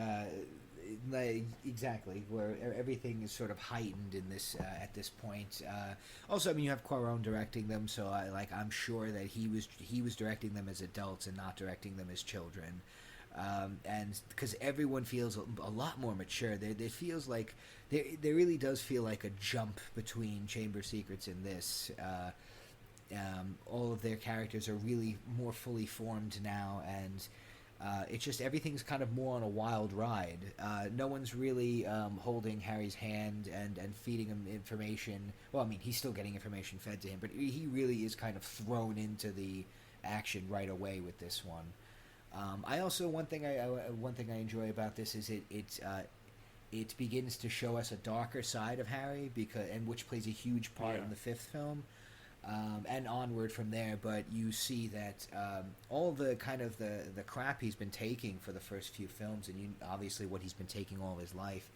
Exactly, where everything is sort of heightened in this at this point. Also, I mean, you have Quaron directing them, so I'm sure that he was directing them as adults and not directing them as children. And because everyone feels a lot more mature, there feels like there really does feel like a jump between Chamber Secrets and this. All of their characters are really more fully formed now, and it's just everything's kind of more on a wild ride. No one's really holding Harry's hand and feeding him information. Well, I mean, he's still getting information fed to him, but he really is kind of thrown into the action right away with this one. I also one thing I enjoy about this is it begins to show us a darker side of Harry, which plays a huge part Yeah. in the fifth film, and onward from there. But you see that all the kind of the crap he's been taking for the first few films, and obviously what he's been taking all his life,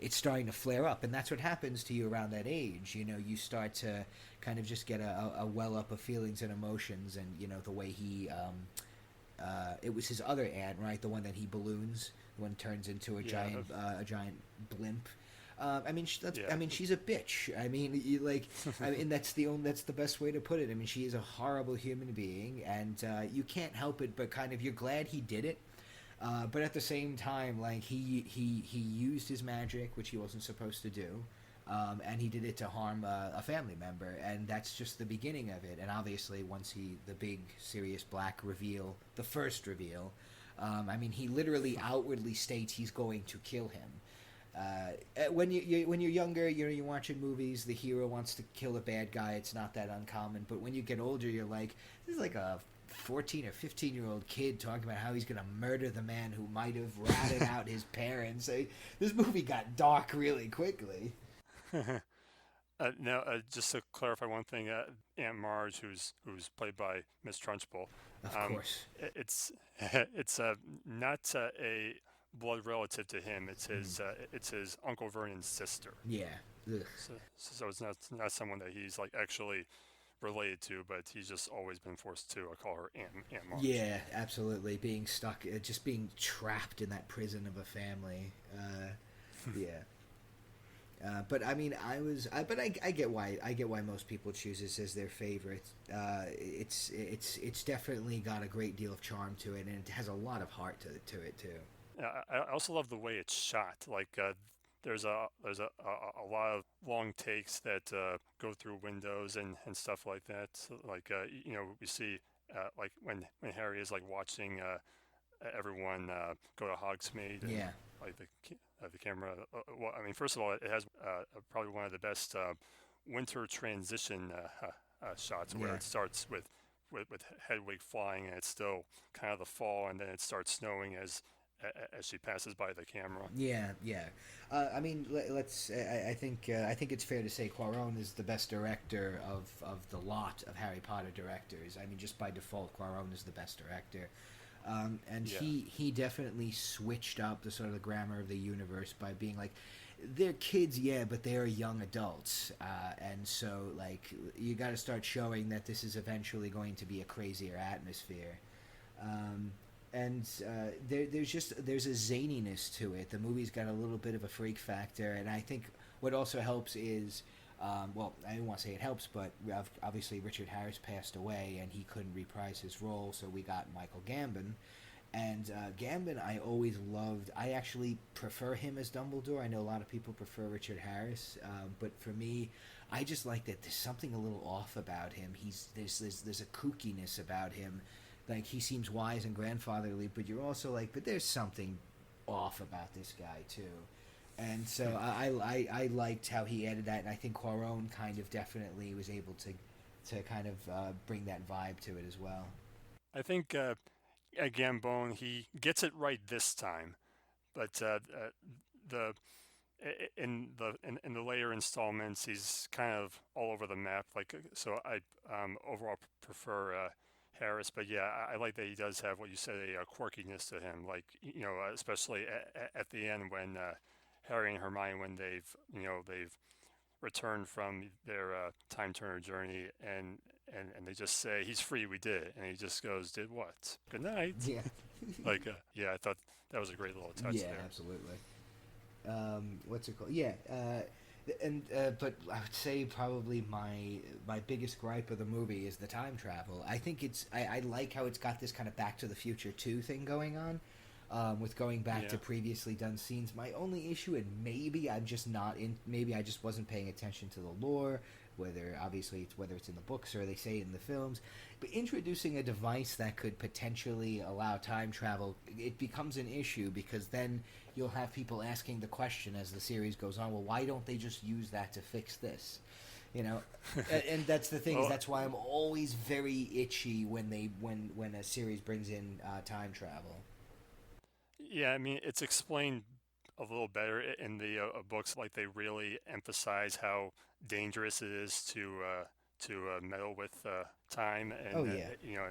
it's starting to flare up, and that's what happens to you around that age. You start to kind of just get a well up of feelings and emotions, and the way it was his other aunt, right? The one that he balloons, the one turns into a Yeah. giant blimp. I mean, Yeah. she's a bitch. I mean, that's the best way to put it. I mean, she is a horrible human being, and you can't help it but kind of you're glad he did it. But at the same time, like he used his magic, which he wasn't supposed to do, and he did it to harm a family member, and that's just the beginning of it. And obviously, once the big serious black reveal, the first reveal, I mean, he literally outwardly states he's going to kill him. When you're younger, you're watching movies. The hero wants to kill a bad guy. It's not that uncommon. But when you get older, you're like, this is like a 14 or 15-year-old kid talking about how he's gonna murder the man who might have ratted out his parents. This movie got dark really quickly. Now, just to clarify one thing, Aunt Marge, who's played by Miss Trunchbull, Of um, course. it's it's not a blood relative to him. Mm. It's his Uncle Vernon's sister. Yeah. Ugh. So it's not someone that he's like actually related to, but he's just always been forced to call her Aunt Marge. Yeah, absolutely. Being stuck, just being trapped in that prison of a family. Yeah. But I mean, I get why most people choose this as their favorite. It's definitely got a great deal of charm to it, and it has a lot of heart to it too. I also love the way it's shot. Like there's a lot of long takes that go through windows and stuff like that. So, like we see like when Harry is like watching everyone go to Hogsmeade and Yeah, like the camera. Well, I mean, first of all, it has probably one of the best winter transition shots where yeah. it starts with Hedwig flying and it's still kind of the fall, and then it starts snowing as she passes by the camera. Yeah, yeah. I mean, let's. I think it's fair to say Quaron is the best director of the lot of Harry Potter directors. I mean, just by default, Quaron is the best director. And Yeah, he definitely switched up the sort of the grammar of the universe by being like, they're kids, yeah, but they are young adults, and so like you got to start showing that this is eventually going to be a crazier atmosphere. Um, and there's a zaniness to it. The movie's got a little bit of a freak factor, and I think what also helps is, well, I don't want to say it helps, but obviously Richard Harris passed away, and he couldn't reprise his role, so we got Michael Gambon. And Gambon, I always loved. I actually prefer him as Dumbledore. I know a lot of people prefer Richard Harris, but for me, I just like that. There's something a little off about him. There's a kookiness about him. Like he seems wise and grandfatherly, but you're also like, but there's something off about this guy too. And so I liked how he added that, and I think Quaron kind of definitely was able to kind of bring that vibe to it as well. I think Gambone he gets it right this time, but the in the later installments he's kind of all over the map. Like so, I overall prefer Harris, but yeah, I like that he does have what you said a quirkiness to him. Like especially at the end when Harry and Hermione when they've returned from their time turner journey and they just say he's free, we did it, and he just goes, did what? Good night. Yeah. Like yeah, I thought that was a great little touch Yeah, there. absolutely. What's it called? Yeah, and but I would say probably my biggest gripe of the movie is the time travel. I think I like how it's got this kind of Back to the Future 2 thing going on, with going back Yeah. to previously done scenes. My only issue, and maybe I'm just not in, maybe I just wasn't paying attention to the lore, whether it's in the books or they say it in the films, but introducing a device that could potentially allow time travel, it becomes an issue because then you'll have people asking the question as the series goes on, well, why don't they just use that to fix this? You know, and that's the thing is Well, that's why I'm always very itchy when when a series brings in time travel. yeah, I mean, it's explained a little better in the books. Like they really emphasize how dangerous it is to meddle with time, Oh and yeah,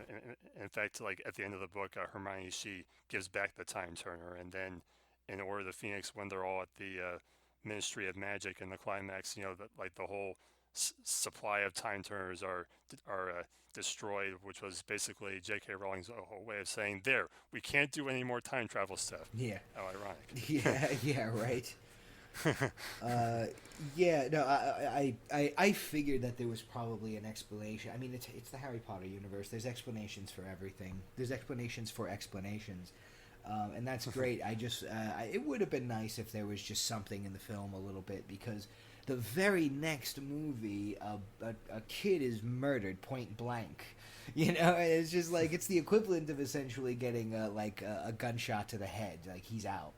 in fact, like at the end of the book, Hermione she gives back the time turner, and then in Order of the Phoenix, when they're all at the Ministry of Magic in the climax, like the whole supply of time turners are destroyed, which was basically J.K. Rowling's whole way of saying, "There, we can't do any more time travel stuff." yeah, How ironic. yeah, yeah, right. Uh, yeah, no, I figured that there was probably an explanation. I mean, it's the Harry Potter universe. There's explanations for everything. There's explanations for explanations, and that's great. It would have been nice if there was just something in the film a little bit because the very next movie, a kid is murdered point blank. You know, it's just like it's the equivalent of essentially getting a gunshot to the head. Like he's out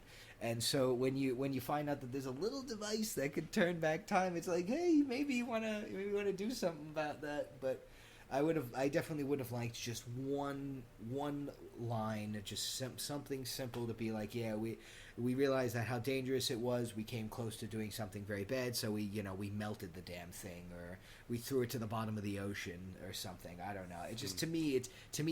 And so when you find out that there's a little device that could turn back time, it's like, hey, maybe you wanna do something about that. But I definitely would have liked just one line, just something simple to be like, yeah, we realized that how dangerous it was. We came close to doing something very bad, so we melted the damn thing, or we threw it to the bottom of the ocean, or something. I don't know. It just to me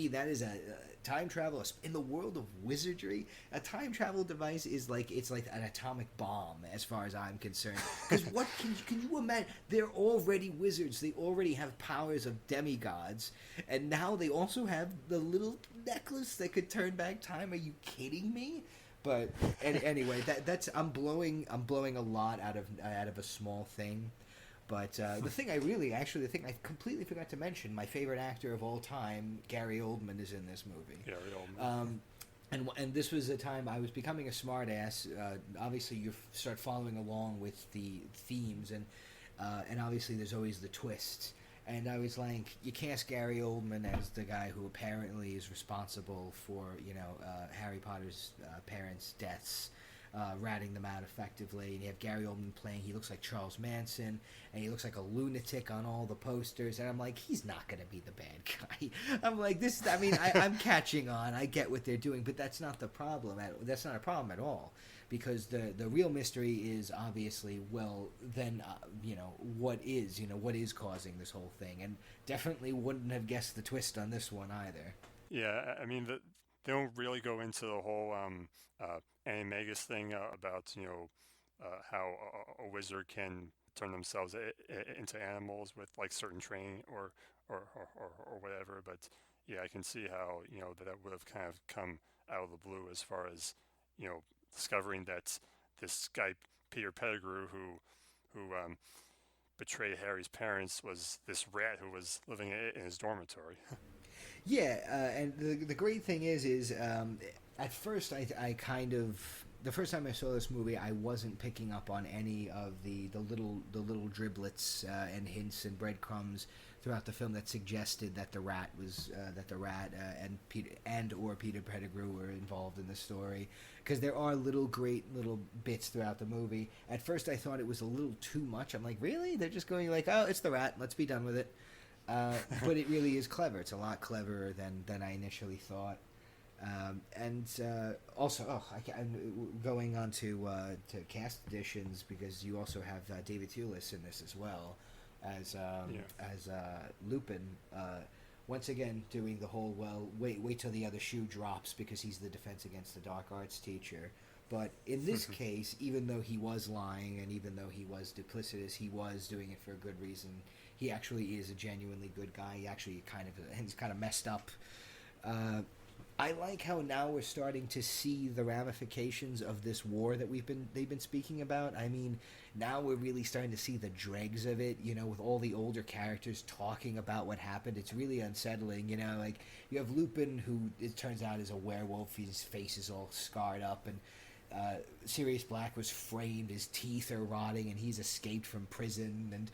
that is a time travel in the world of wizardry. A time travel device is like it's like an atomic bomb, as far as I'm concerned. Because what can you imagine? They're already wizards. They already have powers of demigods, and now they also have the little necklace that could turn back time. Are you kidding me? But anyway, that's I'm blowing a lot out of a small thing. But the thing I completely forgot to mention, my favorite actor of all time, Gary Oldman, is in this movie. Yeah, we all. And this was a time I was becoming a smartass. Obviously, you start following along with the themes, and obviously there's always the twists. And I was like, you cast Gary Oldman as the guy who apparently is responsible for Harry Potter's parents' deaths, ratting them out effectively. And you have Gary Oldman playing. He looks like Charles Manson, and he looks like a lunatic on all the posters. And I'm like, he's not gonna be the bad guy. I'm like, this. I mean, I'm catching on. I get what they're doing, but that's not the problem. That's not a problem at all. Because the real mystery is obviously, well, then what is causing this whole thing, and definitely wouldn't have guessed the twist on this one either. Yeah, I mean, they don't really go into the whole animagus thing about how a wizard can turn themselves into animals with like certain training or whatever. But yeah, I can see how that would have kind of come out of the blue as far as discovering that this guy Peter Pettigrew who betrayed Harry's parents was this rat who was living in his dormitory. Yeah, and the great thing is at first I kind of the first time I saw this movie I wasn't picking up on any of the little driblets and hints and breadcrumbs throughout the film that suggested that the rat and Peter Pettigrew were involved in the story, because there are great little bits throughout the movie. At first I thought it was a little too much. I'm like, really? They're just going like, oh, it's the rat. Let's be done with it. But it really is clever. It's a lot cleverer than I initially thought. And also, I'm going on to cast additions, because you also have David Thewlis in this as well as Yeah. Lupin. Once again, doing the whole wait till the other shoe drops, because he's the defense against the dark arts teacher. But in this case, even though he was lying and even though he was duplicitous, he was doing it for a good reason. He actually is a genuinely good guy. He's kind of messed up. I like how now we're starting to see the ramifications of this war that they've been speaking about. I mean, now we're really starting to see the dregs of it, with all the older characters talking about what happened. It's really unsettling, like you have Lupin, who it turns out is a werewolf. His face is all scarred up, and Sirius Black was framed. His teeth are rotting, and he's escaped from prison. And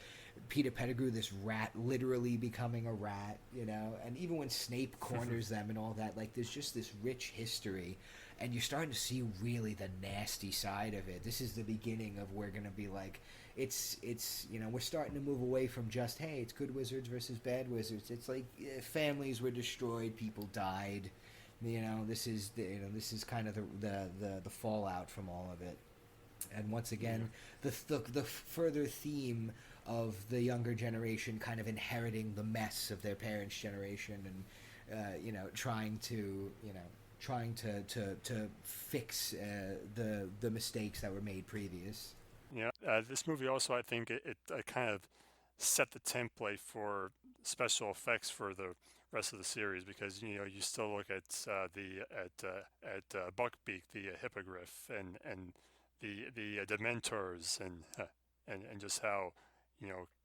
Peter Pettigrew, this rat, literally becoming a rat, And even when Snape corners them and all that, like there's just this rich history, and you're starting to see really the nasty side of it. This is the beginning of we're gonna be like, it's we're starting to move away from just, hey, it's good wizards versus bad wizards. It's like families were destroyed, people died. This is kind of the fallout from all of it. And once again, the further theme of the younger generation kind of inheriting the mess of their parents' generation, and trying to fix the mistakes that were made previous. Yeah, this movie also, I think, it kind of set the template for special effects for the rest of the series, because you still look at Buckbeak, the hippogriff, and the Dementors, and just how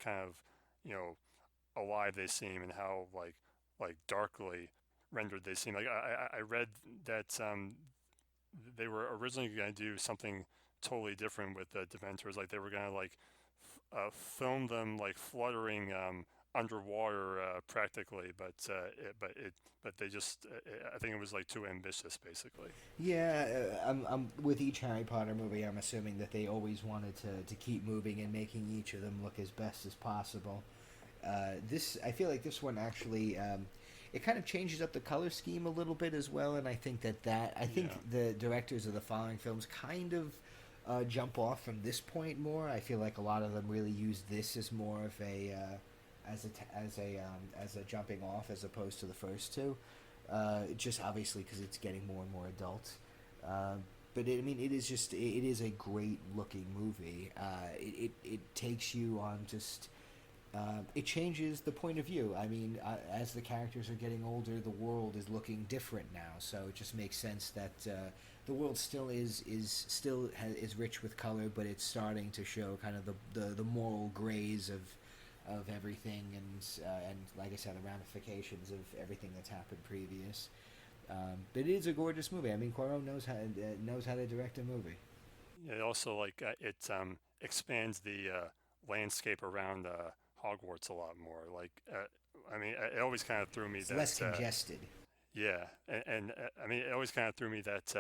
kind of alive they seem, and how like darkly rendered they seem. Like I read that they were originally going to do something totally different with the Dementors. Like they were going to film them like fluttering underwater practically, but they just I think it was like too ambitious basically. Yeah, I'm with each Harry Potter movie. I'm assuming that they always wanted to keep moving and making each of them look as best as possible. This I feel like this one actually it kind of changes up the color scheme a little bit as well, and I think Yeah, the directors of the following films kind of jump off from this point more. I feel like a lot of them really use this as more of a as a jumping off as opposed to the first two. Just obviously because it's getting more and more adult. Uh, I mean, it is a great looking movie. It takes you on just it changes the point of view. I mean, as the characters are getting older, the world is looking different now. So it just makes sense that the world still is rich with color, but it's starting to show kind of the moral grays of everything, and like I said, the ramifications of everything that's happened previous. But it is a gorgeous movie. I mean, Cuarón knows how to direct a movie. yeah. Also, like it expands the landscape around Hogwarts a lot more. Like I mean, it always kind of threw me It's less that congested. yeah, and I mean, it always kind of threw me that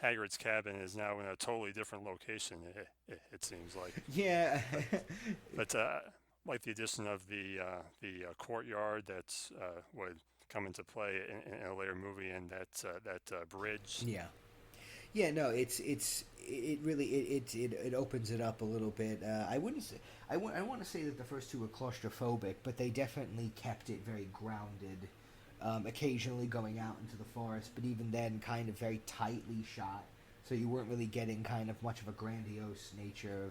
Hagrid's cabin is now in a totally different location. It seems like, Yeah, but but like the addition of the courtyard that's would come into play in a later movie, and that bridge. yeah. Yeah, no, it really it opens it up a little bit. I wouldn't say I want to say that the first two were claustrophobic, but they definitely kept it very grounded. Occasionally going out into the forest, but even then, kind of very tightly shot. So you weren't really getting kind of much of a grandiose nature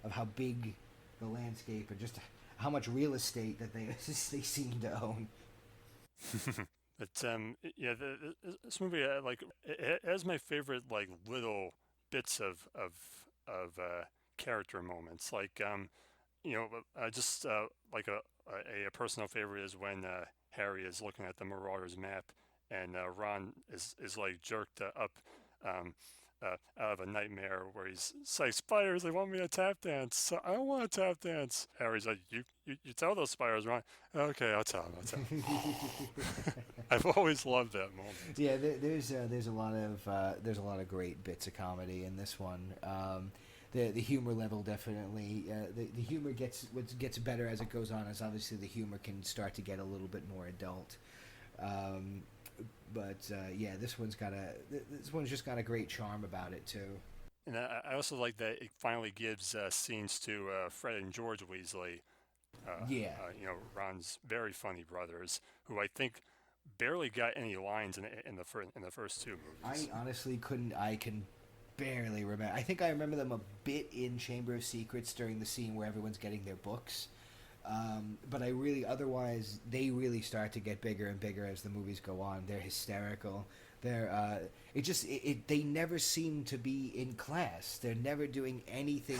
of how big the landscape and just how much real estate that they they seem to own. But yeah, this movie it has my favorite like little bits of character moments. Like you know, just like a personal favorite is when Harry is looking at the Marauders map and Ron is like jerked up um, out of a nightmare where he's like, spiders, they want me to tap dance. So I don't want to tap dance. Harry's like, you tell those spiders, Ron. Okay, I'll tell him. I'll tell him. I've always loved that moment. Yeah, there's a lot of great bits of comedy in this one. The humor level definitely the humor gets better as it goes on, as obviously the humor can start to get a little bit more adult. Um, yeah, this one's just got a great charm about it too. And I also like that it finally gives scenes to Fred and George Weasley, Yeah, you know, Ron's very funny brothers, who I think barely got any lines in the first two I movies. honestly couldn't. I can barely remember. I think I remember them a bit in Chamber of Secrets during the scene where everyone's getting their books. But I really, otherwise, they really start to get bigger and bigger as the movies go on. They're hysterical. They never seem to be in class. They're never doing anything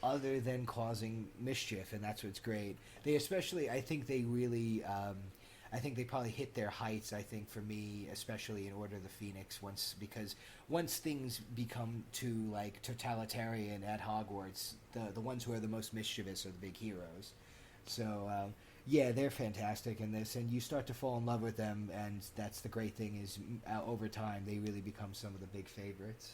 other than causing mischief, and that's what's great. They especially, I think they really, I think they probably hit their heights. I think for me, especially in Order of the Phoenix, once things become too like totalitarian at Hogwarts, the ones who are the most mischievous are the big heroes. So yeah, they're fantastic in this, and you start to fall in love with them, and that's the great thing is over time they really become some of the big favorites.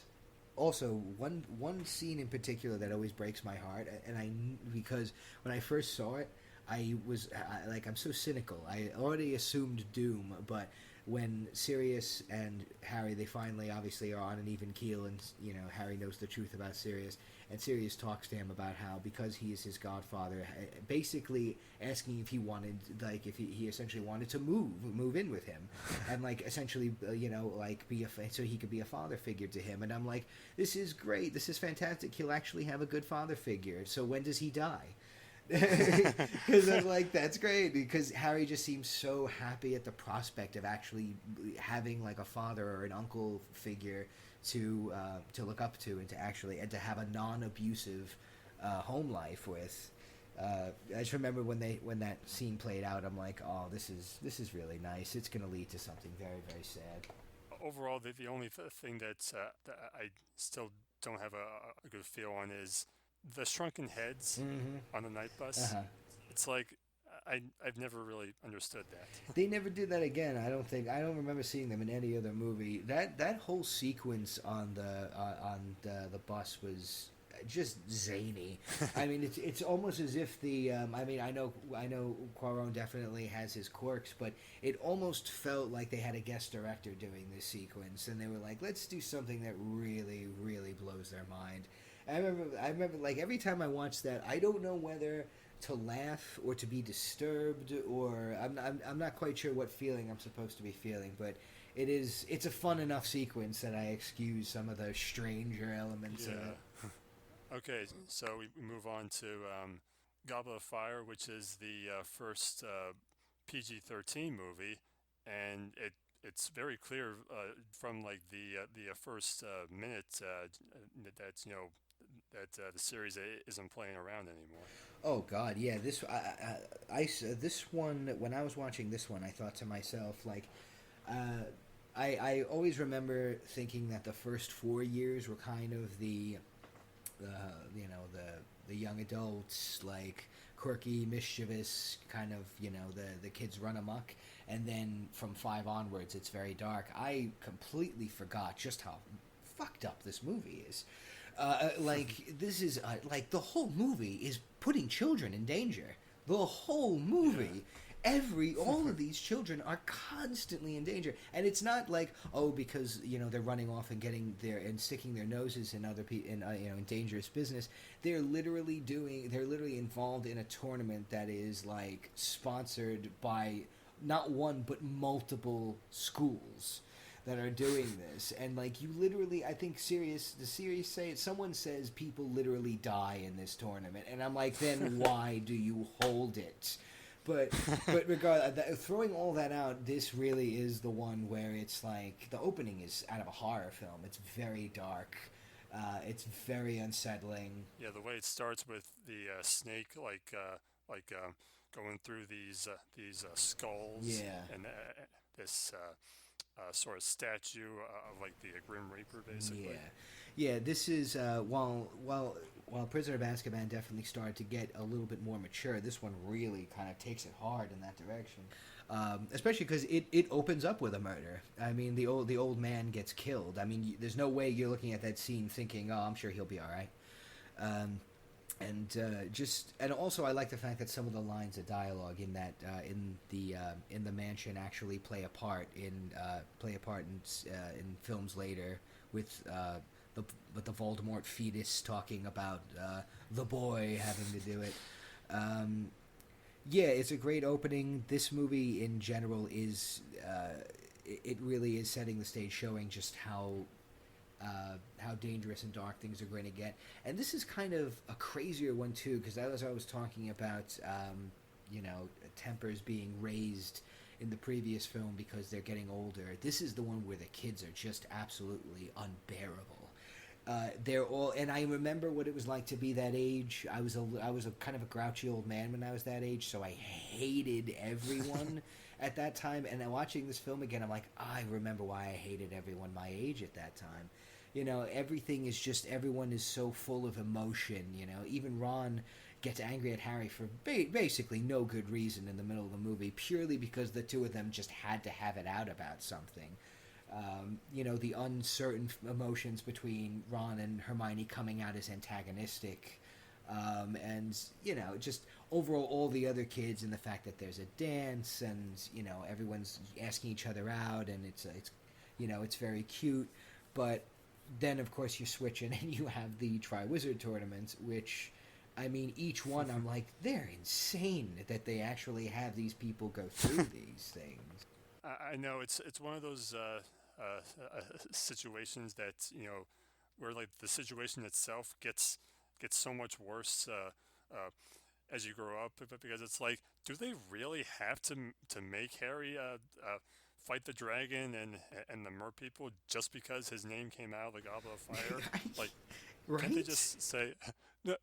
Also, one scene in particular that always breaks my heart, and because when I first saw it, I'm so cynical. I already assumed doom, but when Sirius and Harry they finally obviously are on an even keel, and you know Harry knows the truth about Sirius, and Sirius talks to him about how because he is his godfather, basically asking if he wanted if he essentially wanted to move in with him, and like essentially like so he could be a father figure to him, and I'm like, this is great, this is fantastic. He'll actually have a good father figure. So when does he die? Because I'm like, that's great. Because Harry just seems so happy at the prospect of actually having like a father or an uncle figure to look up to, and to have a non-abusive home life with. I just remember when that scene played out, I'm like, oh, this is really nice. It's going to lead to something very very sad. Overall, the only thing that I still don't have a good feel on is the shrunken heads Mm-hmm. on the night Uh bus. huh. It's like I've never really understood that. They never did that again. I don't think. I don't remember seeing them in any other movie. That whole sequence on the bus was just zany. I mean, it's almost as if the. I mean, I know Quaron definitely has his quirks, but it almost felt like they had a guest director doing this sequence, and they were like, let's do something that really really blows their mind. I remember like every time I watched that, I don't know whether to laugh or to be disturbed, or I'm not quite sure what feeling I'm supposed to be feeling, but it's a fun enough sequence that I excuse some of the stranger elements of it. Yeah. Okay, so we move on to Goblet of Fire, which is the first PG-13 movie, and it's very clear from like the first minute that the series isn't playing around anymore. Oh God, yeah. This one, when I was watching this one, I thought to myself like, uh, I always remember thinking that the first 4 years were kind of the the young adults, like quirky, mischievous, kind of the kids run amok, and then from five onwards it's very dark. I completely forgot just how fucked up this movie is. Like this is like the whole movie is putting children in danger. The whole movie, every all of these children are constantly in danger, and it's not like, oh, because they're running off and getting their and sticking their noses in other people in in dangerous business. They're literally involved in a tournament that is like sponsored by not one but multiple schools that are doing this, and like you literally, I think the series say it, someone says people literally die in this tournament, and I'm like, then why do you hold it? but but regardless, throwing all that out, this really is the one where it's like the opening is out of a horror film. It's very dark, it's very unsettling. Yeah, the way it starts with the snake like going through these skulls Yeah. and this sort of statue of like the Grim Reaper, Yeah, basically. yeah. This is while Prisoner of Azkaban definitely started to get a little bit more mature. This one really kind of takes it hard in that direction, especially because it opens up with a murder. I mean, the old man gets killed. I mean, there's no way you're looking at that scene thinking, "Oh, I'm sure he'll be all right." Um, and also I like the fact that some of the lines of dialogue in that in the mansion actually play a part in films later with the with the Voldemort fetus talking about the boy having to do it. Um, yeah, it's a great opening. This movie in general is it really is setting the stage, showing just how dangerous and dark things are going to get. And this is kind of a crazier one too, because as I was talking about, tempers being raised in the previous film because they're getting older. This is the one where the kids are just absolutely unbearable. They're all, and I remember what it was like to be that age. I was a kind of a grouchy old man when I was that age, so I hated everyone at that time. And then watching this film again, I'm like, I remember why I hated everyone my age at that time. Everything is just, everyone is so full of emotion. Even Ron gets angry at Harry for basically no good reason in the middle of the movie, purely because the two of them just had to have it out about something. The uncertain emotions between Ron and Hermione coming out as antagonistic, and just overall all the other kids, and the fact that there's a dance, and everyone's asking each other out, and it's very cute. But then of course you switch in and you have the Triwizard tournaments, which, I mean, each one I'm like, they're insane that they actually have these people go through these things. I know it's one of those situations that where like the situation itself gets so much worse as you grow up, because it's like, do they really have to make Harry fight the dragon and the mer people just because his name came out of the Goblet of Fire? Like, can't they Right? just say, "No,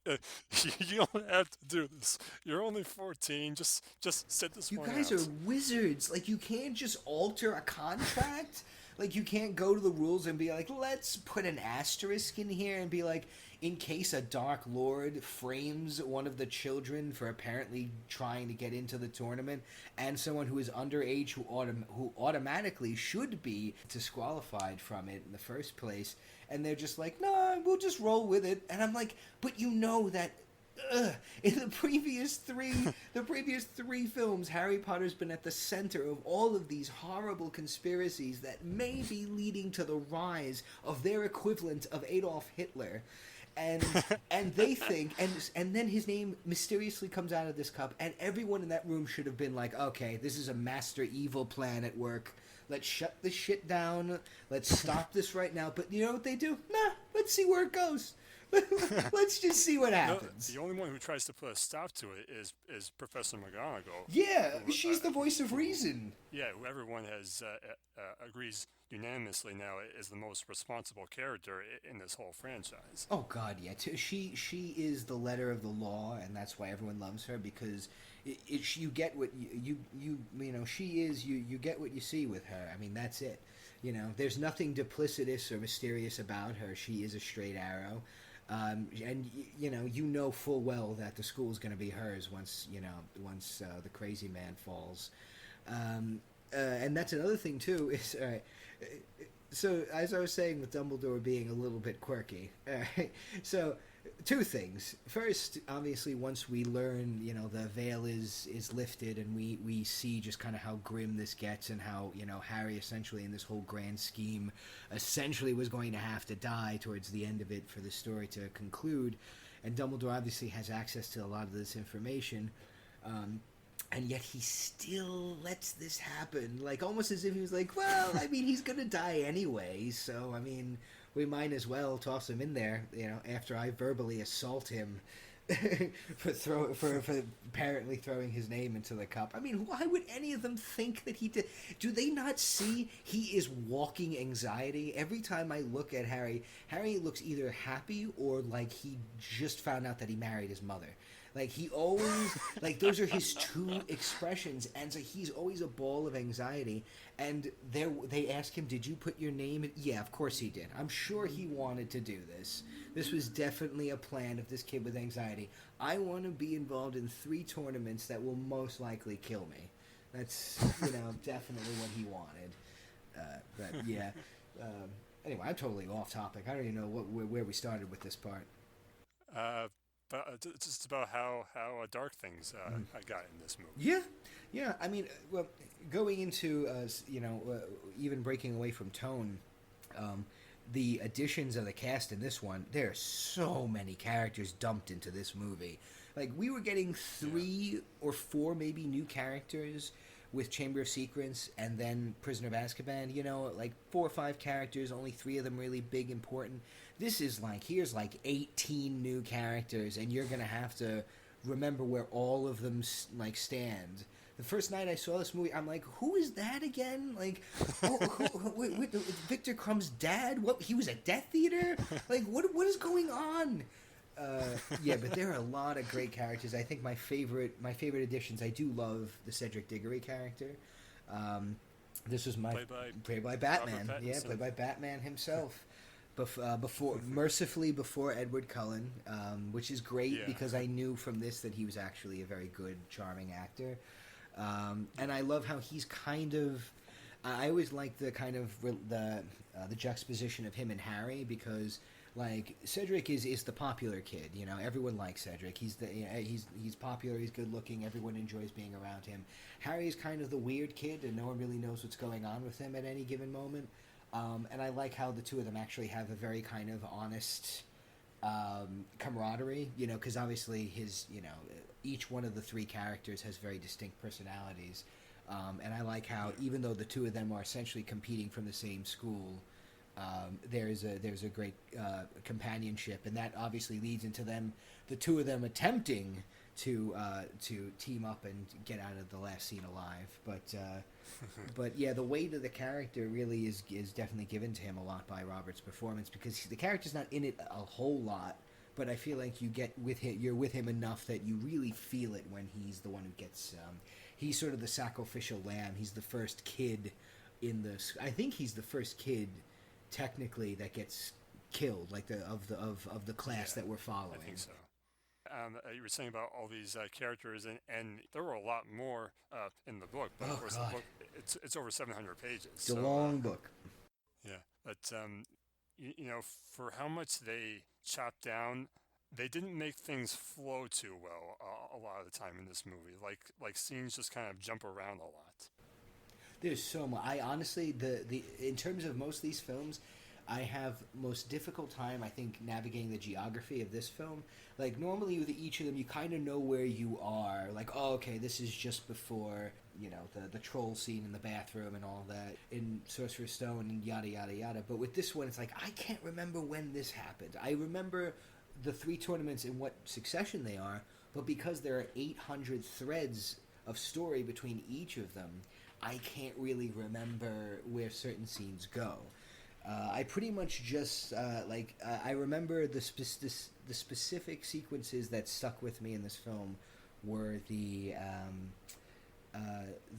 you don't have to do this. You're only 14. Just sit this You one guys are out." wizards. Like, you can't just alter a contract. Like, you can't go to the rules and be like, let's put an asterisk in here and be like, in case a Dark Lord frames one of the children for apparently trying to get into the tournament, and someone who is underage who automatically should be disqualified from it in the first place, and they're just like, nah, we'll just roll with it. And I'm like, but you know that in the previous three films, Harry Potter's been at the center of all of these horrible conspiracies that may be leading to the rise of their equivalent of Adolf Hitler. And they think, and then his name mysteriously comes out of this cup, and everyone in that room should have been like, okay, this is a master evil plan at work. Let's shut this shit down. Let's stop this right now. But you know what they do? Nah, let's see where it goes. Let's just see what happens. The only one who tries to put a stop to it is Professor McGonagall. Yeah, she's the voice of reason. Yeah, who everyone has agrees unanimously now is the most responsible character in this whole franchise. Oh God, yeah. She is the letter of the law, and that's why everyone loves her, because you get what you know. She is you get what you see with her. I mean, that's it. You know, there's nothing duplicitous or mysterious about her. She is a straight arrow. And you know full well that the school's going to be hers once the crazy man falls, and that's another thing too. Is so as I was saying with Dumbledore being a little bit quirky. So two things. First, obviously, once we learn, the veil is lifted, and we see just kind of how grim this gets, and how Harry essentially in this whole grand scheme essentially was going to have to die towards the end of it for the story to conclude, and Dumbledore obviously has access to a lot of this information. And yet he still lets this happen, like almost as if he was like, well, I mean, he's gonna die anyway, so I mean, we might as well toss him in there, after I verbally assault him for apparently throwing his name into the cup. I mean, why would any of them think that he did? Do they not see he is walking anxiety? Every time I look at Harry looks either happy or like he just found out that he married his mother. Like, he always, like, those are his two expressions, and so he's always a ball of anxiety, and they ask him, did you put your name in? Yeah, of course he did. I'm sure he wanted to do this. This was definitely a plan of this kid with anxiety. I want to be involved in 3 tournaments that will most likely kill me. That's, definitely what he wanted. But, yeah. Anyway, I'm totally off topic. I don't even know where we started with this part. But just about how dark things got in this movie. Yeah. I mean, well, going into even breaking away from tone, the additions of the cast in this one, there are so many characters dumped into this movie. Like, we were getting 3 or 4 maybe new characters with Chamber of Secrets and then Prisoner of Azkaban, like 4 or 5 characters, only 3 of them really big, important. This is like, here's like 18 new characters, and you're going to have to remember where all of them stand. The first night I saw this movie, I'm like, who is that again? Like, wait, Victor Crumb's dad? What? He was a Death Eater? Like, what is going on? Yeah, but there are a lot of great characters. I think my favorite additions, I do love the Cedric Diggory character. This was played by Batman. Yeah, played by Batman himself. Before Edward Cullen, which is great because I knew from this that he was actually a very good, charming actor. And I love how he's kind of... I always like the kind of the juxtaposition of him and Harry, because like Cedric is the popular kid. Everyone likes Cedric. He's popular. He's good looking. Everyone enjoys being around him. Harry is kind of the weird kid, and no one really knows what's going on with him at any given moment. And I like how the two of them actually have a very kind of honest camaraderie, because obviously each one of the 3 characters has very distinct personalities. And I like how, even though the 2 of them are essentially competing from the same school, there's a great companionship, and that obviously leads into the 2 of them attempting to team up and get out of the last scene alive. But yeah, the weight of the character really is definitely given to him a lot by Robert's performance, because the character's not in it a whole lot, but I feel like you're with him enough that you really feel it when he's the one who gets. He's sort of the sacrificial lamb. He's the first kid I think he's the first kid technically that gets killed, like the class Yeah, that we're I think following. so. You were saying about all these characters, and there were a lot more in the book, but of Oh course the God, book it's over 700 pages. it's a So long book. yeah, but you know, for how much they chopped down, they didn't make things flow too well a lot of the time in this movie. Like scenes just kind of jump around a lot. There's so much. I honestly, the in terms of most of these films, I have most difficult time, I think, navigating the geography of this film. Like normally with each of them, you kind of know where you are. Like, oh, okay, this is just before the troll scene in the bathroom and all that in Sorcerer's Stone and yada yada yada. But with this one, it's like I can't remember when this happened. I remember the three tournaments in what succession they are, but because there are 800 threads of story between each of them, I can't really remember where certain scenes go. I pretty much just I remember the specific sequences that stuck with me in this film were the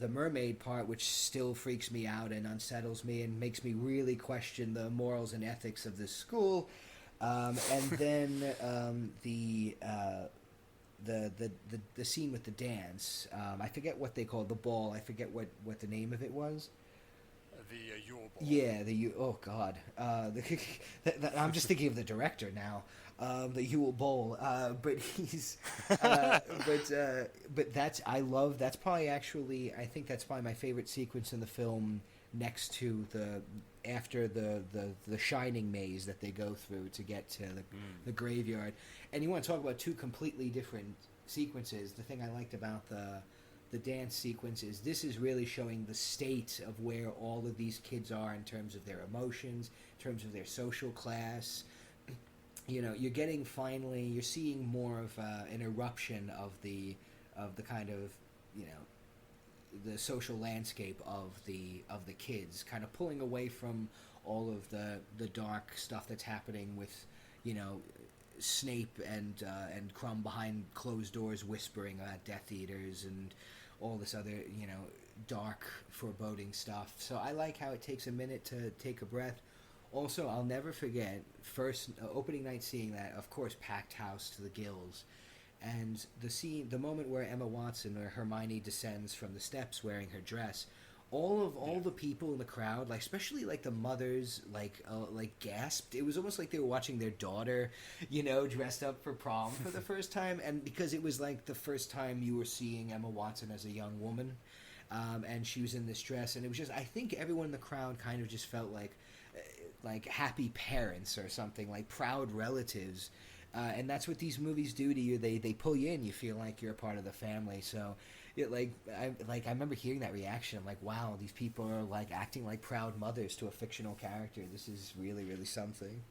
mermaid part, which still freaks me out and unsettles me and makes me really question the morals and ethics of this school. And then the scene with the dance. I forget what they called the ball. I forget what the name of it was. The Yule Ball. Yeah, oh God, I'm just thinking of the director now, the Yule Bowl. But he's, but that's probably actually I think that's probably my favorite sequence in the film, next to after the shining maze that they go through to get to the graveyard. And you want to talk about two completely different sequences. The thing I liked about the dance sequence is this is really showing the state of where all of these kids are in terms of their emotions, in terms of their social class. You're seeing more of an eruption of the kind of you know the social landscape of the kids, kind of pulling away from all of the dark stuff that's happening with Snape and Crumb behind closed doors whispering about Death Eaters and all this other dark foreboding stuff. So I like how it takes a minute to take a breath. Also, I'll never forget first opening night seeing that, of course, packed house to the gills, and the moment where Emma Watson or Hermione descends from the steps wearing her dress. All the people in the crowd, like especially like the mothers, like gasped. It was almost like they were watching their daughter, dressed up for prom for the first time, and because it was like the first time you were seeing Emma Watson as a young woman, and she was in this dress, and it was just I think everyone in the crowd kind of just felt like happy parents or something, like proud relatives. And that's what these movies do to you. They pull you in. You feel like you're a part of the family. So, I remember hearing that reaction. I'm like, wow, these people are like acting like proud mothers to a fictional character. This is really really something.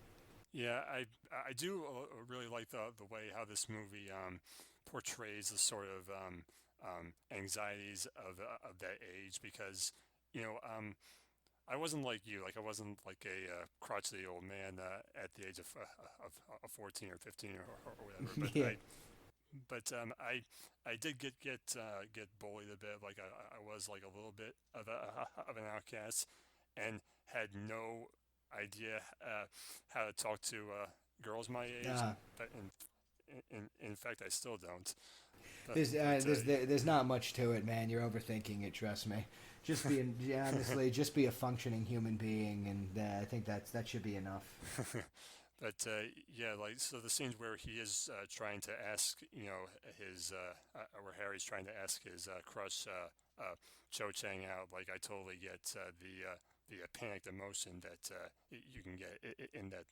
Yeah, I do really like the way how this movie portrays the sort of anxieties of that age because you know I wasn't like you. Like I wasn't like a crotchety old man at the age of 14 or 15 or whatever. But Yeah. I did get bullied a bit. Like I was like a little bit of an outcast, and had no idea how to talk to girls my age. Uh, But in fact, I still don't. But, there's but there's not much to it, man. You're overthinking it. Trust me. Just honestly, just be a functioning human being, and I think that should be enough. But yeah, like so the scenes where he is trying to ask, his where Harry's trying to ask his crush Cho Chang out. Like I totally get the panicked emotion that you can get in that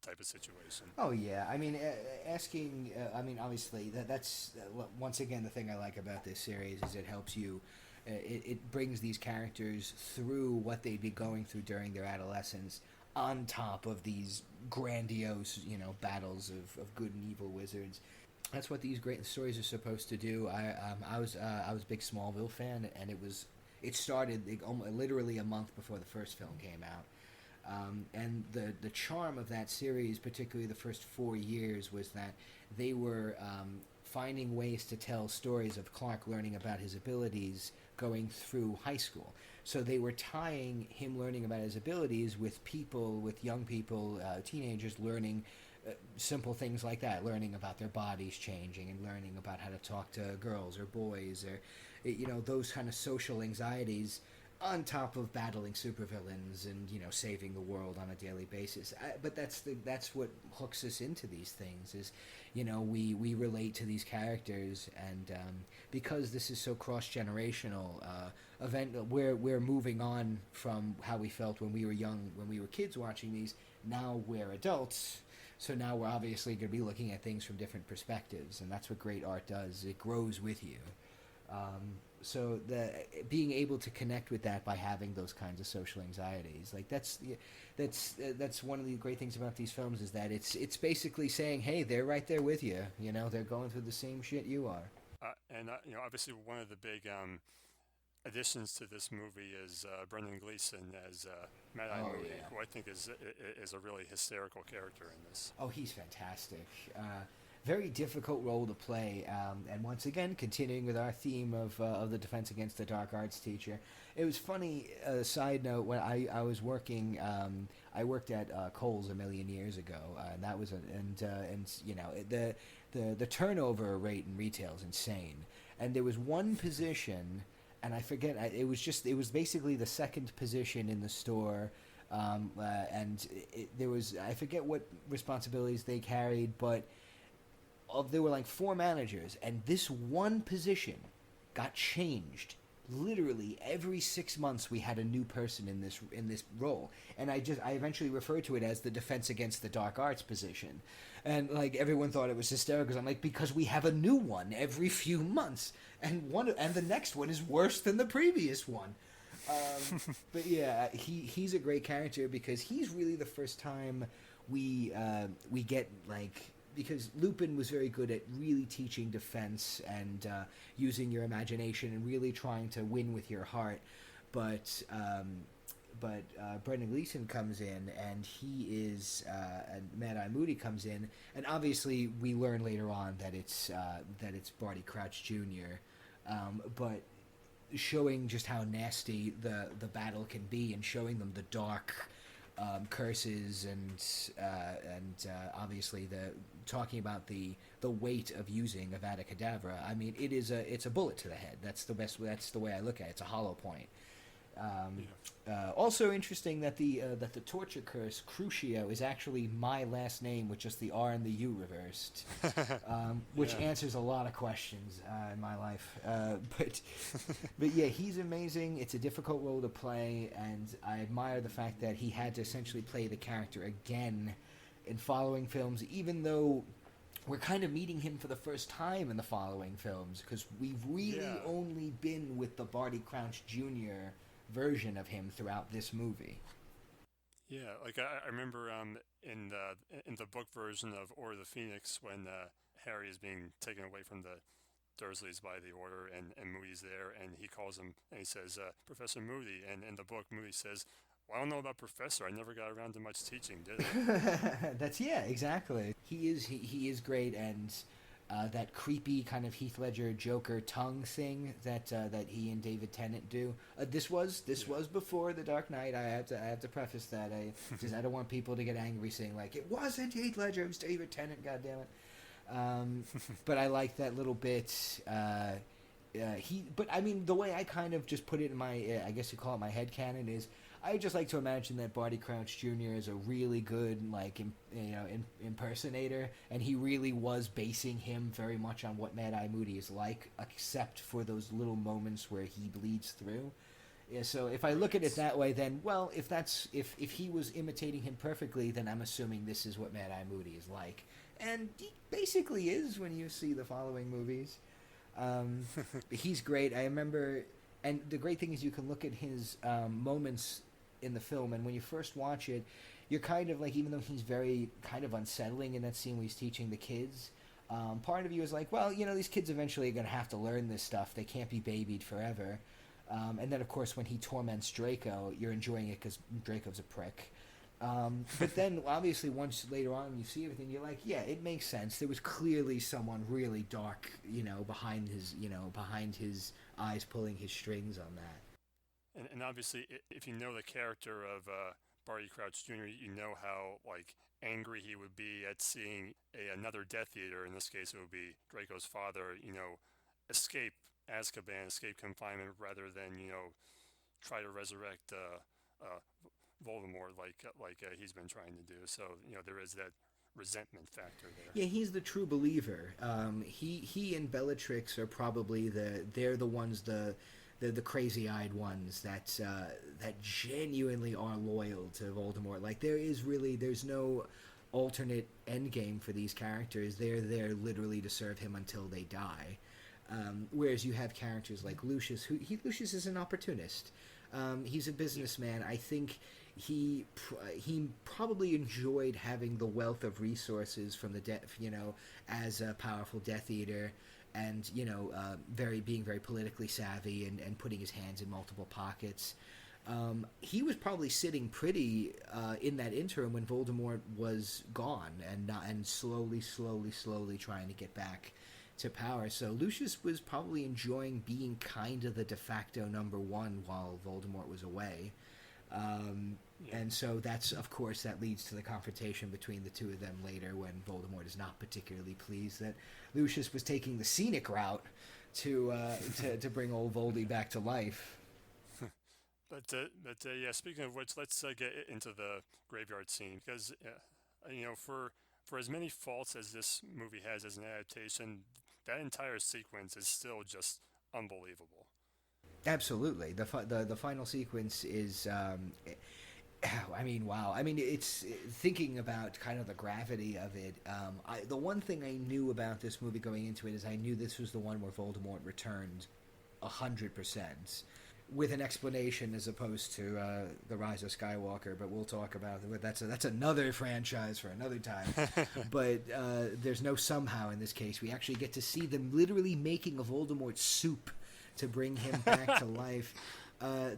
type of situation. Oh yeah, I mean, asking. I mean, obviously, that's once again the thing I like about this series is it helps you. It brings these characters through what they'd be going through during their adolescence, on top of these grandiose, battles of good and evil wizards. That's what these great stories are supposed to do. I was a big Smallville fan, and it started literally a month before the first film came out. And the charm of that series, particularly the first 4 years, was that they were finding ways to tell stories of Clark learning about his abilities going through high school. So they were tying him learning about his abilities with people, with young people, teenagers learning simple things like that, learning about their bodies changing and learning about how to talk to girls or boys or, those kind of social anxieties on top of battling supervillains and saving the world on a daily basis. But that's what hooks us into these things is we relate to these characters, and because this is so cross generational, we're moving on from how we felt when we were young, when we were kids watching these. Now we're adults. So now we're obviously going to be looking at things from different perspectives, and that's what great art does. It grows with you. So being able to connect with that by having those kinds of social anxieties, like that's one of the great things about these films, is that it's basically saying, hey, they're right there with you. They're going through the same shit you are. Obviously one of the big additions to this movie is Brendan Gleeson as Mad Eye Oh Moody, yeah. who I think is a really hysterical character in this. Oh, he's fantastic. Very difficult role to play, and once again, continuing with our theme of the Defense Against the Dark Arts teacher. It was funny. Side note: when I was working, I worked at Kohl's a million years ago, and that was the turnover rate in retail is insane. And there was one position, and I forget. It was basically the second position in the store. And there was, I forget what responsibilities they carried, but there were like 4 managers, and this one position got changed. Literally every 6 months, we had a new person in this role, and I eventually referred to it as the Defense Against the Dark Arts position, and like everyone thought it was hysterical. I'm like, because we have a new one every few months, and the next one is worse than the previous one. But yeah, he's a great character because he's really the first time we get like, because Lupin was very good at really teaching defense and using your imagination and really trying to win with your heart, but Brendan Gleeson comes in, and and Mad Eye Moody comes in, and obviously we learn later on that it's Barty Crouch Jr., but showing just how nasty the battle can be, and showing them the dark curses and obviously talking about the weight of using Avada Kedavra. I mean, it's a bullet to the head. That's the way I look at it. It's a hollow point. Also interesting that the torture curse Crucio is actually my last name with just the R and the U reversed, which answers a lot of questions in my life. But yeah, he's amazing. It's a difficult role to play, and I admire the fact that he had to essentially play the character again in following films, even though we're kind of meeting him for the first time in the following films, because we've really only been with the Barty Crouch Jr. version of him throughout this movie. Yeah, like I remember in the book version of Order of the Phoenix, when Harry is being taken away from the Dursleys by the Order, and Moody's there, and he calls him and he says, Professor Moody, and in the book Moody says, well, I don't know about Professor. I never got around to much teaching, did I? Exactly. He is great, and that creepy kind of Heath Ledger Joker tongue thing that he and David Tennant do. This was before The Dark Knight. I have to preface that. I don't want people to get angry saying like it wasn't Heath Ledger, it was David Tennant. God damn it. But I like that little bit. But I mean, the way I kind of just put it in my, I guess you call it my headcanon, is I just like to imagine that Barty Crouch Jr. is a really good, like, impersonator, and he really was basing him very much on what Mad Eye Moody is like, except for those little moments where he bleeds through. Yeah, so if I look at it that way, then, well, if he was imitating him perfectly, then I'm assuming this is what Mad Eye Moody is like. And he basically is when you see the following movies. He's great. I remember, and the great thing is you can look at his moments in the film, and when you first watch it, you're kind of like, even though he's very kind of unsettling in that scene where he's teaching the kids, part of you is like, well, these kids eventually are going to have to learn this stuff. They can't be babied forever. And then, of course, when he torments Draco, you're enjoying it because Draco's a prick. But then, obviously, once later on you see everything, you're like, yeah, it makes sense. There was clearly someone really dark, behind his eyes, pulling his strings on that. And obviously, if you know the character of Barty Crouch Jr., you know how like angry he would be at seeing another Death Eater. In this case, it would be Draco's father. Escape Azkaban, escape confinement, rather than try to resurrect uh, Voldemort like he's been trying to do. So there is that resentment factor there. Yeah, he's the true believer. He and Bellatrix are probably they're the ones the crazy eyed ones that genuinely are loyal to Voldemort. Like there's no alternate end game for these characters. They're there literally to serve him until they die. Whereas you have characters like Lucius, Lucius is an opportunist. He's a businessman. I think he probably enjoyed having the wealth of resources from as a powerful Death Eater, and being very politically savvy and putting his hands in multiple pockets. He was probably sitting pretty in that interim when Voldemort was gone and slowly trying to get back to power. So Lucius was probably enjoying being kind of the de facto number one while Voldemort was away. And so of course, that leads to the confrontation between the two of them later when Voldemort is not particularly pleased that Lucius was taking the scenic route to bring old Voldy back to life. But yeah, speaking of which, let's get into the graveyard scene because for as many faults as this movie has as an adaptation, that entire sequence is still just unbelievable. Absolutely, the final sequence is. I mean, wow. I mean, it's thinking about kind of the gravity of it. The one thing I knew about this movie going into it is I knew this was the one where Voldemort returned 100%, with an explanation as opposed to the Rise of Skywalker. But we'll talk about it. That's another franchise for another time. But there's no somehow in this case. We actually get to see them literally making a Voldemort soup to bring him back to life.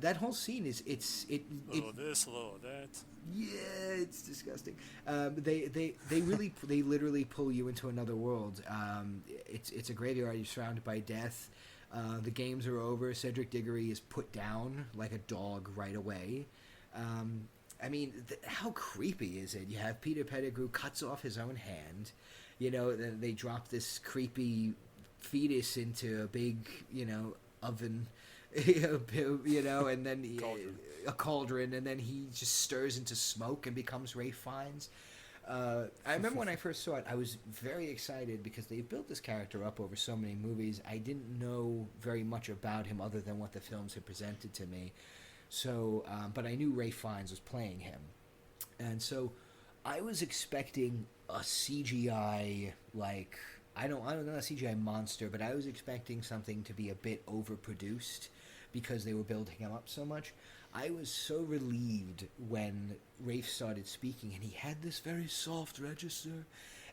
That whole scene is a little of this, a little of that. Yeah, it's disgusting. They literally pull you into another world. It's a graveyard. You're surrounded by death. The games are over. Cedric Diggory is put down like a dog right away. I mean, how creepy is it? You have Peter Pettigrew cuts off his own hand. They drop this creepy fetus into a big, oven. And then a cauldron, and then he just stirs into smoke and becomes Ralph Fiennes. I remember when I first saw it, I was very excited because they built this character up over so many movies. I didn't know very much about him other than what the films had presented to me. So, but I knew Ralph Fiennes was playing him, and so I was expecting a CGI I don't know, a CGI monster, but I was expecting something to be a bit overproduced because they were building him up so much. I was so relieved when Rafe started speaking and he had this very soft register,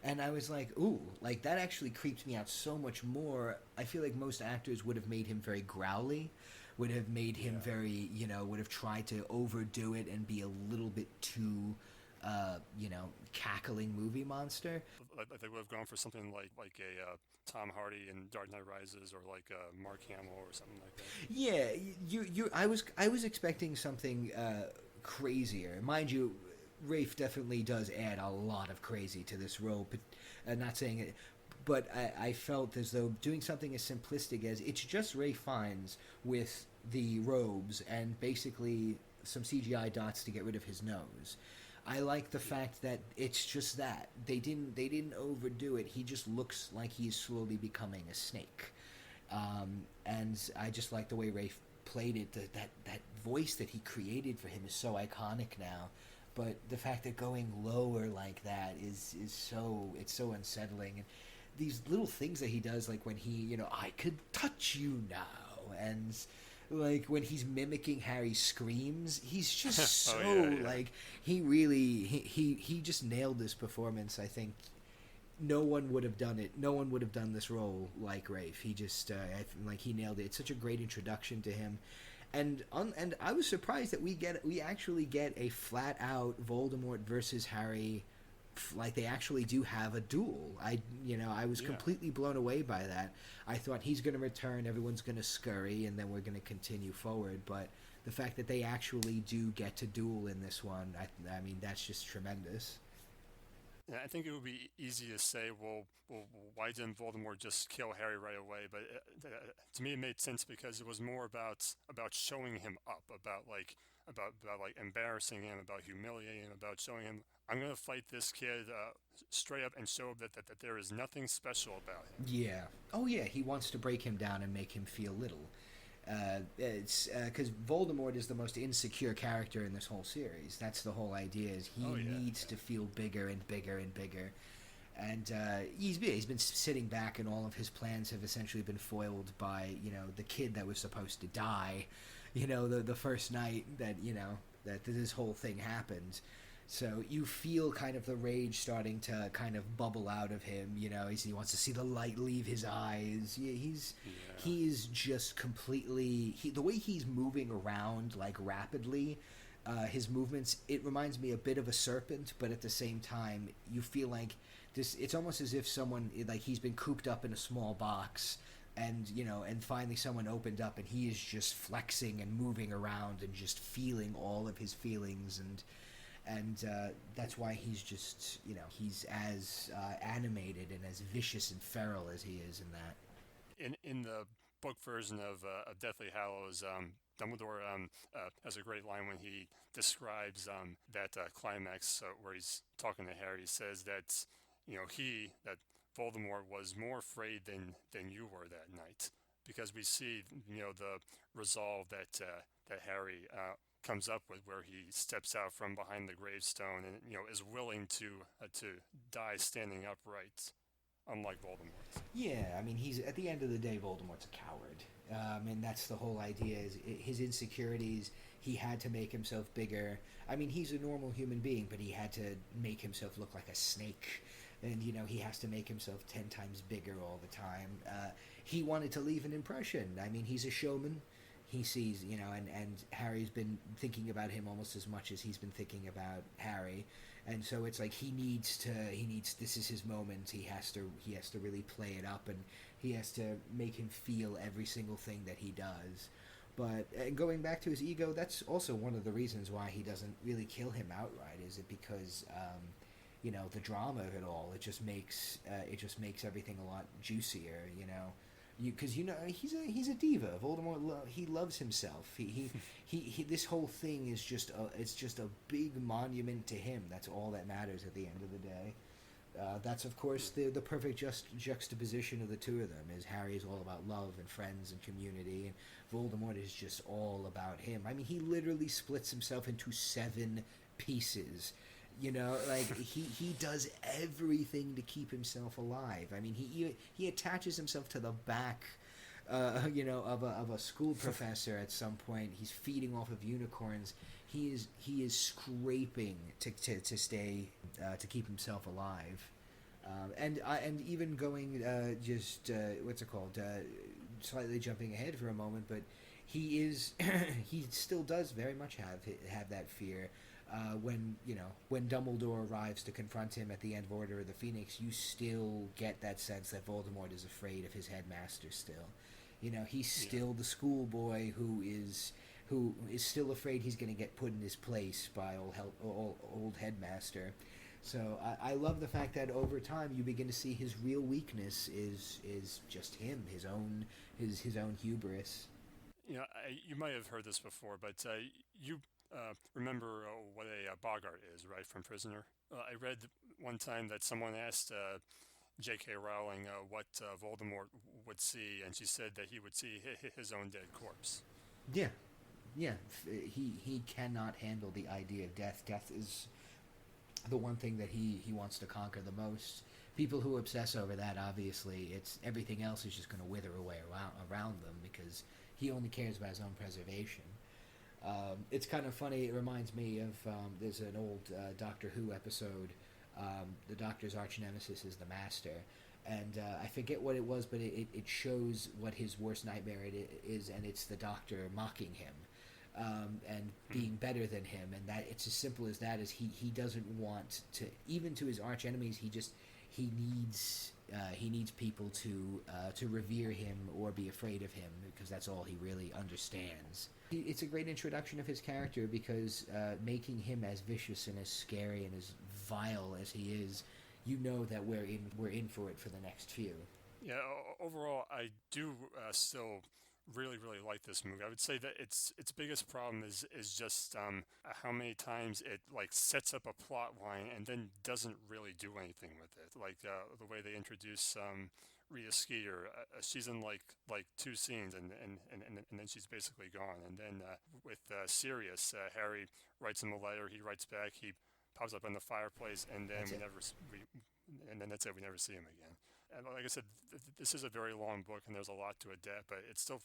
and I was like, ooh, like that actually creeped me out so much more. I feel like most actors would have made him very growly, would have made him very, would have tried to overdo it and be a little bit too cackling movie monster. Like they would have gone for something like a Tom Hardy in Dark Knight Rises, or like Mark Hamill or something like that. Yeah, I was expecting something crazier. Mind you, Rafe definitely does add a lot of crazy to this role. But not saying it, but I felt as though doing something as simplistic as it's just Ralph Fiennes with the robes and basically some CGI dots to get rid of his nose. I like the fact that it's just that they didn't overdo it. He just looks like he's slowly becoming a snake, and I just like the way Rafe played it. That voice that he created for him is so iconic now. But the fact that going lower like that is so unsettling. And these little things that he does, like when he I could touch you now, and like when he's mimicking Harry's screams, he's just so like he just nailed this performance. I think no one would have done it. No one would have done this role like Rafe. He just he nailed it. It's such a great introduction to him. And I was surprised that we actually get a flat out Voldemort versus Harry, like they actually do have a duel. I was Yeah. completely blown away by that. I thought he's going to return, everyone's going to scurry, and then we're going to continue forward. But the fact that they actually do get to duel in this one, I mean, that's just tremendous. Yeah, I think it would be easy to say, well, why didn't Voldemort just kill Harry right away? But to me, it made sense because it was more about showing him up, about like embarrassing him, about humiliating him, about showing him I'm gonna fight this kid straight up and show that there is nothing special about him. Yeah. Oh yeah, he wants to break him down and make him feel little. It's because Voldemort is the most insecure character in this whole series. That's the whole idea. Is he Oh yeah, needs to feel bigger and bigger and bigger, and he's been sitting back, and all of his plans have essentially been foiled by the kid that was supposed to die, the first night that that this whole thing happened. So you feel kind of the rage starting to kind of bubble out of him. He wants to see the light leave his eyes. Yeah, yeah. he's just completely the way he's moving around like rapidly. His movements, it reminds me a bit of a serpent, but at the same time, you feel like this. It's almost as if someone like he's been cooped up in a small box, and finally someone opened up, and he is just flexing and moving around and just feeling all of his feelings, and that's why he's just he's as animated and as vicious and feral as he is in that. In the book version of Deathly Hallows, Dumbledore has a great line when he describes that climax where he's talking to Harry. He says that that Voldemort was more afraid than you were that night, because we see the resolve that Harry comes up with, where he steps out from behind the gravestone and is willing to die standing upright, unlike Voldemort. Yeah, I mean, he's at the end of the day, Voldemort's a coward, and that's the whole idea. Is his insecurities? He had to make himself bigger. I mean, he's a normal human being, but he had to make himself look like a snake, and he has to make himself 10 times bigger all the time. He wanted to leave an impression. I mean, he's a showman. He sees, and Harry's been thinking about him almost as much as he's been thinking about Harry, and so it's like he needs this is his moment. He has to really play it up, and he has to make him feel every single thing that he does. But going back to his ego, that's also one of the reasons why he doesn't really kill him outright. Is it because the drama of it all? It just makes everything a lot juicier. Because he's a diva. Voldemort, he loves himself. He this whole thing is just a big monument to him. That's all that matters at the end of the day. That's of course the perfect juxtaposition of the two of them. Is Harry is all about love and friends and community, and Voldemort is just all about him. I mean, he literally splits himself into 7 pieces. Like he does everything to keep himself alive. I mean, he attaches himself to the back, of a school professor at some point. He's feeding off of unicorns. He is scraping to stay to keep himself alive, and even going just what's it called? Slightly jumping ahead for a moment, but he is he still does very much have that fear. When Dumbledore arrives to confront him at the end of Order of the Phoenix, you still get that sense that Voldemort is afraid of his headmaster still. He's Yeah. still the schoolboy who is still afraid he's going to get put in his place by old headmaster. So I love the fact that over time you begin to see his real weakness is just him, his own hubris. You might have heard this before, but you remember what a Bogart is, right, from Prisoner? I read one time that someone asked J.K. Rowling what Voldemort would see, and she said that he would see his own dead corpse. Yeah, yeah. He cannot handle the idea of death. Death is the one thing that he wants to conquer the most. People who obsess over that, obviously, it's everything else is just going to wither away around them because he only cares about his own preservation. It's kind of funny. It reminds me of there's an old Doctor Who episode. The Doctor's arch nemesis is the Master, and I forget what it was, but it shows what his worst nightmare is, and it's the doctor mocking him, and Hmm. being better than him, and that it's as simple as that. Is he doesn't want to, even to his arch enemies. He needs people to revere him or be afraid of him, because that's all he really understands. It's a great introduction of his character, because making him as vicious and as scary and as vile as he is, you know that we're in for it for the next few. Yeah, overall, I do still really like this movie. I would say that its biggest problem is just how many times it like sets up a plot line and then doesn't really do anything with it. Like the way they introduce Rita Skeeter, she's in like two scenes and then she's basically gone. And then with Sirius, Harry writes him a letter. He writes back. He pops up in the fireplace, and then That's it. and then that's it. We never see him again. And like I said, this is a very long book, and there's a lot to adapt, but it still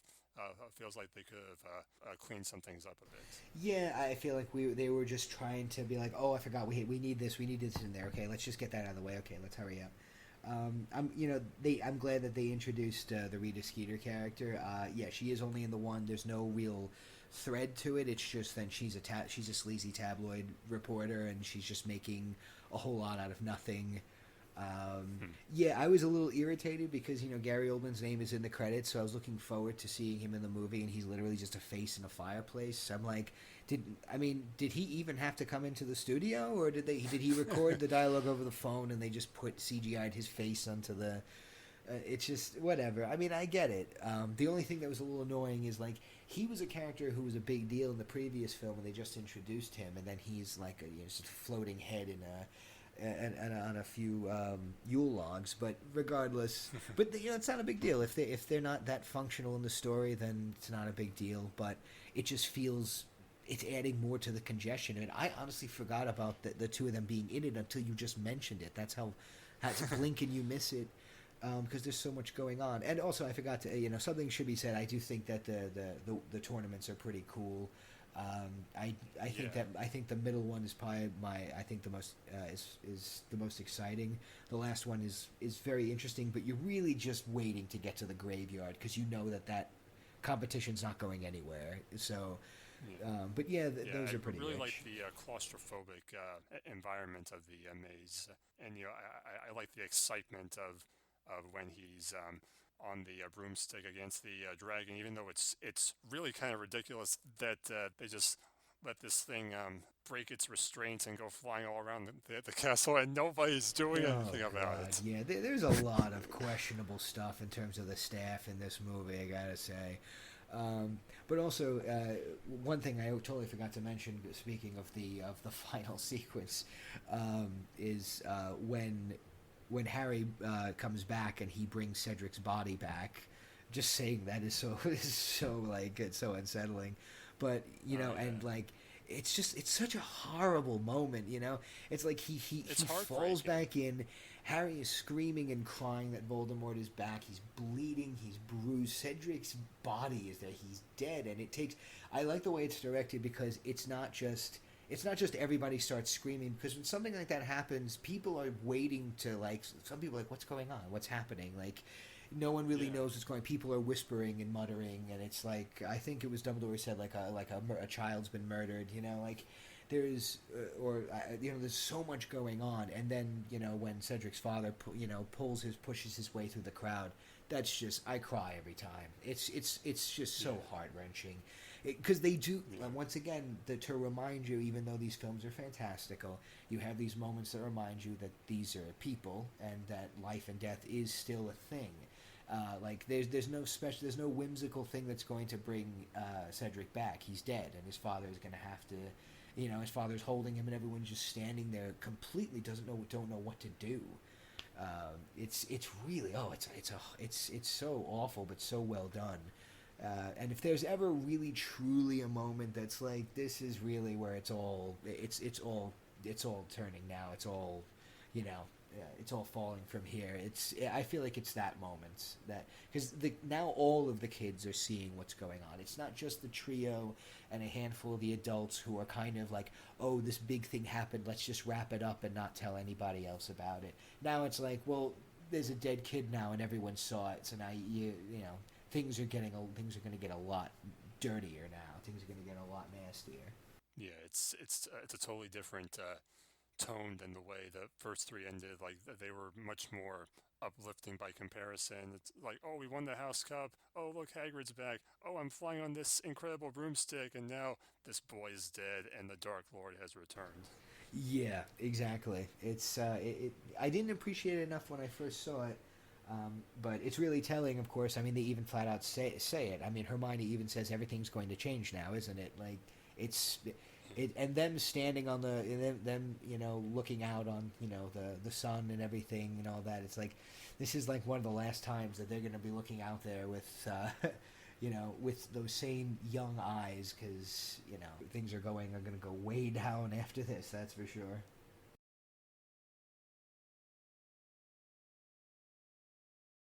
feels like they could have cleaned some things up a bit. Yeah, I feel like they were just trying to be like, oh, I forgot we need this in there. Okay, let's just get that out of the way. Okay, let's hurry up. I'm glad that they introduced the Rita Skeeter character. Yeah, she is only in the one. There's no real thread to it. It's just then she's a sleazy tabloid reporter, and she's just making a whole lot out of nothing. Hmm. Yeah, I was a little irritated because Gary Oldman's name is in the credits, so I was looking forward to seeing him in the movie, and he's literally just a face in a fireplace. I'm like, did he even have to come into the studio, or did he record the dialogue over the phone and they just put CGI'd his face onto the? It's just whatever. I mean, I get it. The only thing that was a little annoying is like he was a character who was a big deal in the previous film, and they just introduced him, and then he's like just a floating head in a and on a few Yule logs. But regardless, but it's not a big deal if they're not that functional in the story, then it's not a big deal. But it just feels it's adding more to the congestion. And I honestly forgot about the two of them being in it until you just mentioned it. That's how to blink and you miss it. Because there's so much going on, and also I forgot to something should be said. I do think that the tournaments are pretty cool. Yeah. I think the middle one is probably I think the most is the most exciting. The last one is very interesting, but you're really just waiting to get to the graveyard because you know that competition's not going anywhere. So, Yeah. but yeah, Yeah, those I are pretty really like rich. the claustrophobic environment of the maze, and I like the excitement of when he's on the broomstick against the dragon, even though it's really kind of ridiculous that they just let this thing break its restraints and go flying all around the castle, and nobody's doing Oh anything about God, it. yeah. There's a lot of questionable stuff in terms of the staff in this movie. I gotta say, but also one thing I totally forgot to mention. Speaking of the final sequence, is when Harry comes back and he brings Cedric's body back. Just saying that is so is so like it's so unsettling, but Oh and yeah, like it's such a horrible moment. It's like it's he falls heartbreaking. back in. Harry is screaming and crying that Voldemort is back. He's bleeding. He's bruised. Cedric's body is there. He's dead, and it takes. I like the way it's directed because it's not just everybody starts screaming, because when something like that happens, people are waiting to like some people are like what's going on, what's happening, like no one really Yeah, knows what's going on. People are whispering and muttering, and it's like I think it was Dumbledore said like a child's been murdered, like there's or there's so much going on, and then when Cedric's father pushes his way through the crowd, that's just I cry every time. It's just yeah, so heart wrenching because they do yeah, once again to remind you, even though these films are fantastical, you have these moments that remind you that these are people and that life and death is still a thing. Like there's no whimsical thing that's going to bring Cedric back. He's dead, and his father is going to have to, his father's holding him, and everyone's just standing there, completely don't know what to do. It's really it's so awful, but so well done. And if there's ever really truly a moment that's like this is really where it's all turning now. You know, it's all falling from here. I feel like it's that moment that because now all of the kids are seeing what's going on. It's not just the trio and a handful of the adults who are kind of like, oh, this big thing happened. Let's just wrap it up and not tell anybody else about it. Now it's like, well, there's a dead kid now and everyone saw it, so now you know things are going to get a lot dirtier now. Things are going to get a lot nastier. Yeah, it's a totally different tone than the way the first three ended. Like they were much more uplifting by comparison. It's like, oh, we won the House Cup. Oh, look, Hagrid's back. Oh, I'm flying on this incredible broomstick, and now this boy is dead, and the Dark Lord has returned. Yeah, exactly. I didn't appreciate it enough when I first saw it, but it's really telling. Of course, I mean they even flat out say it. I mean Hermione even says everything's going to change now, isn't it? Like it's it, and them standing on the and them you know looking out on the sun and everything and all that. It's like this is like one of the last times that they're going to be looking out there with. With those same young eyes, because things are going to go way down after this. That's for sure.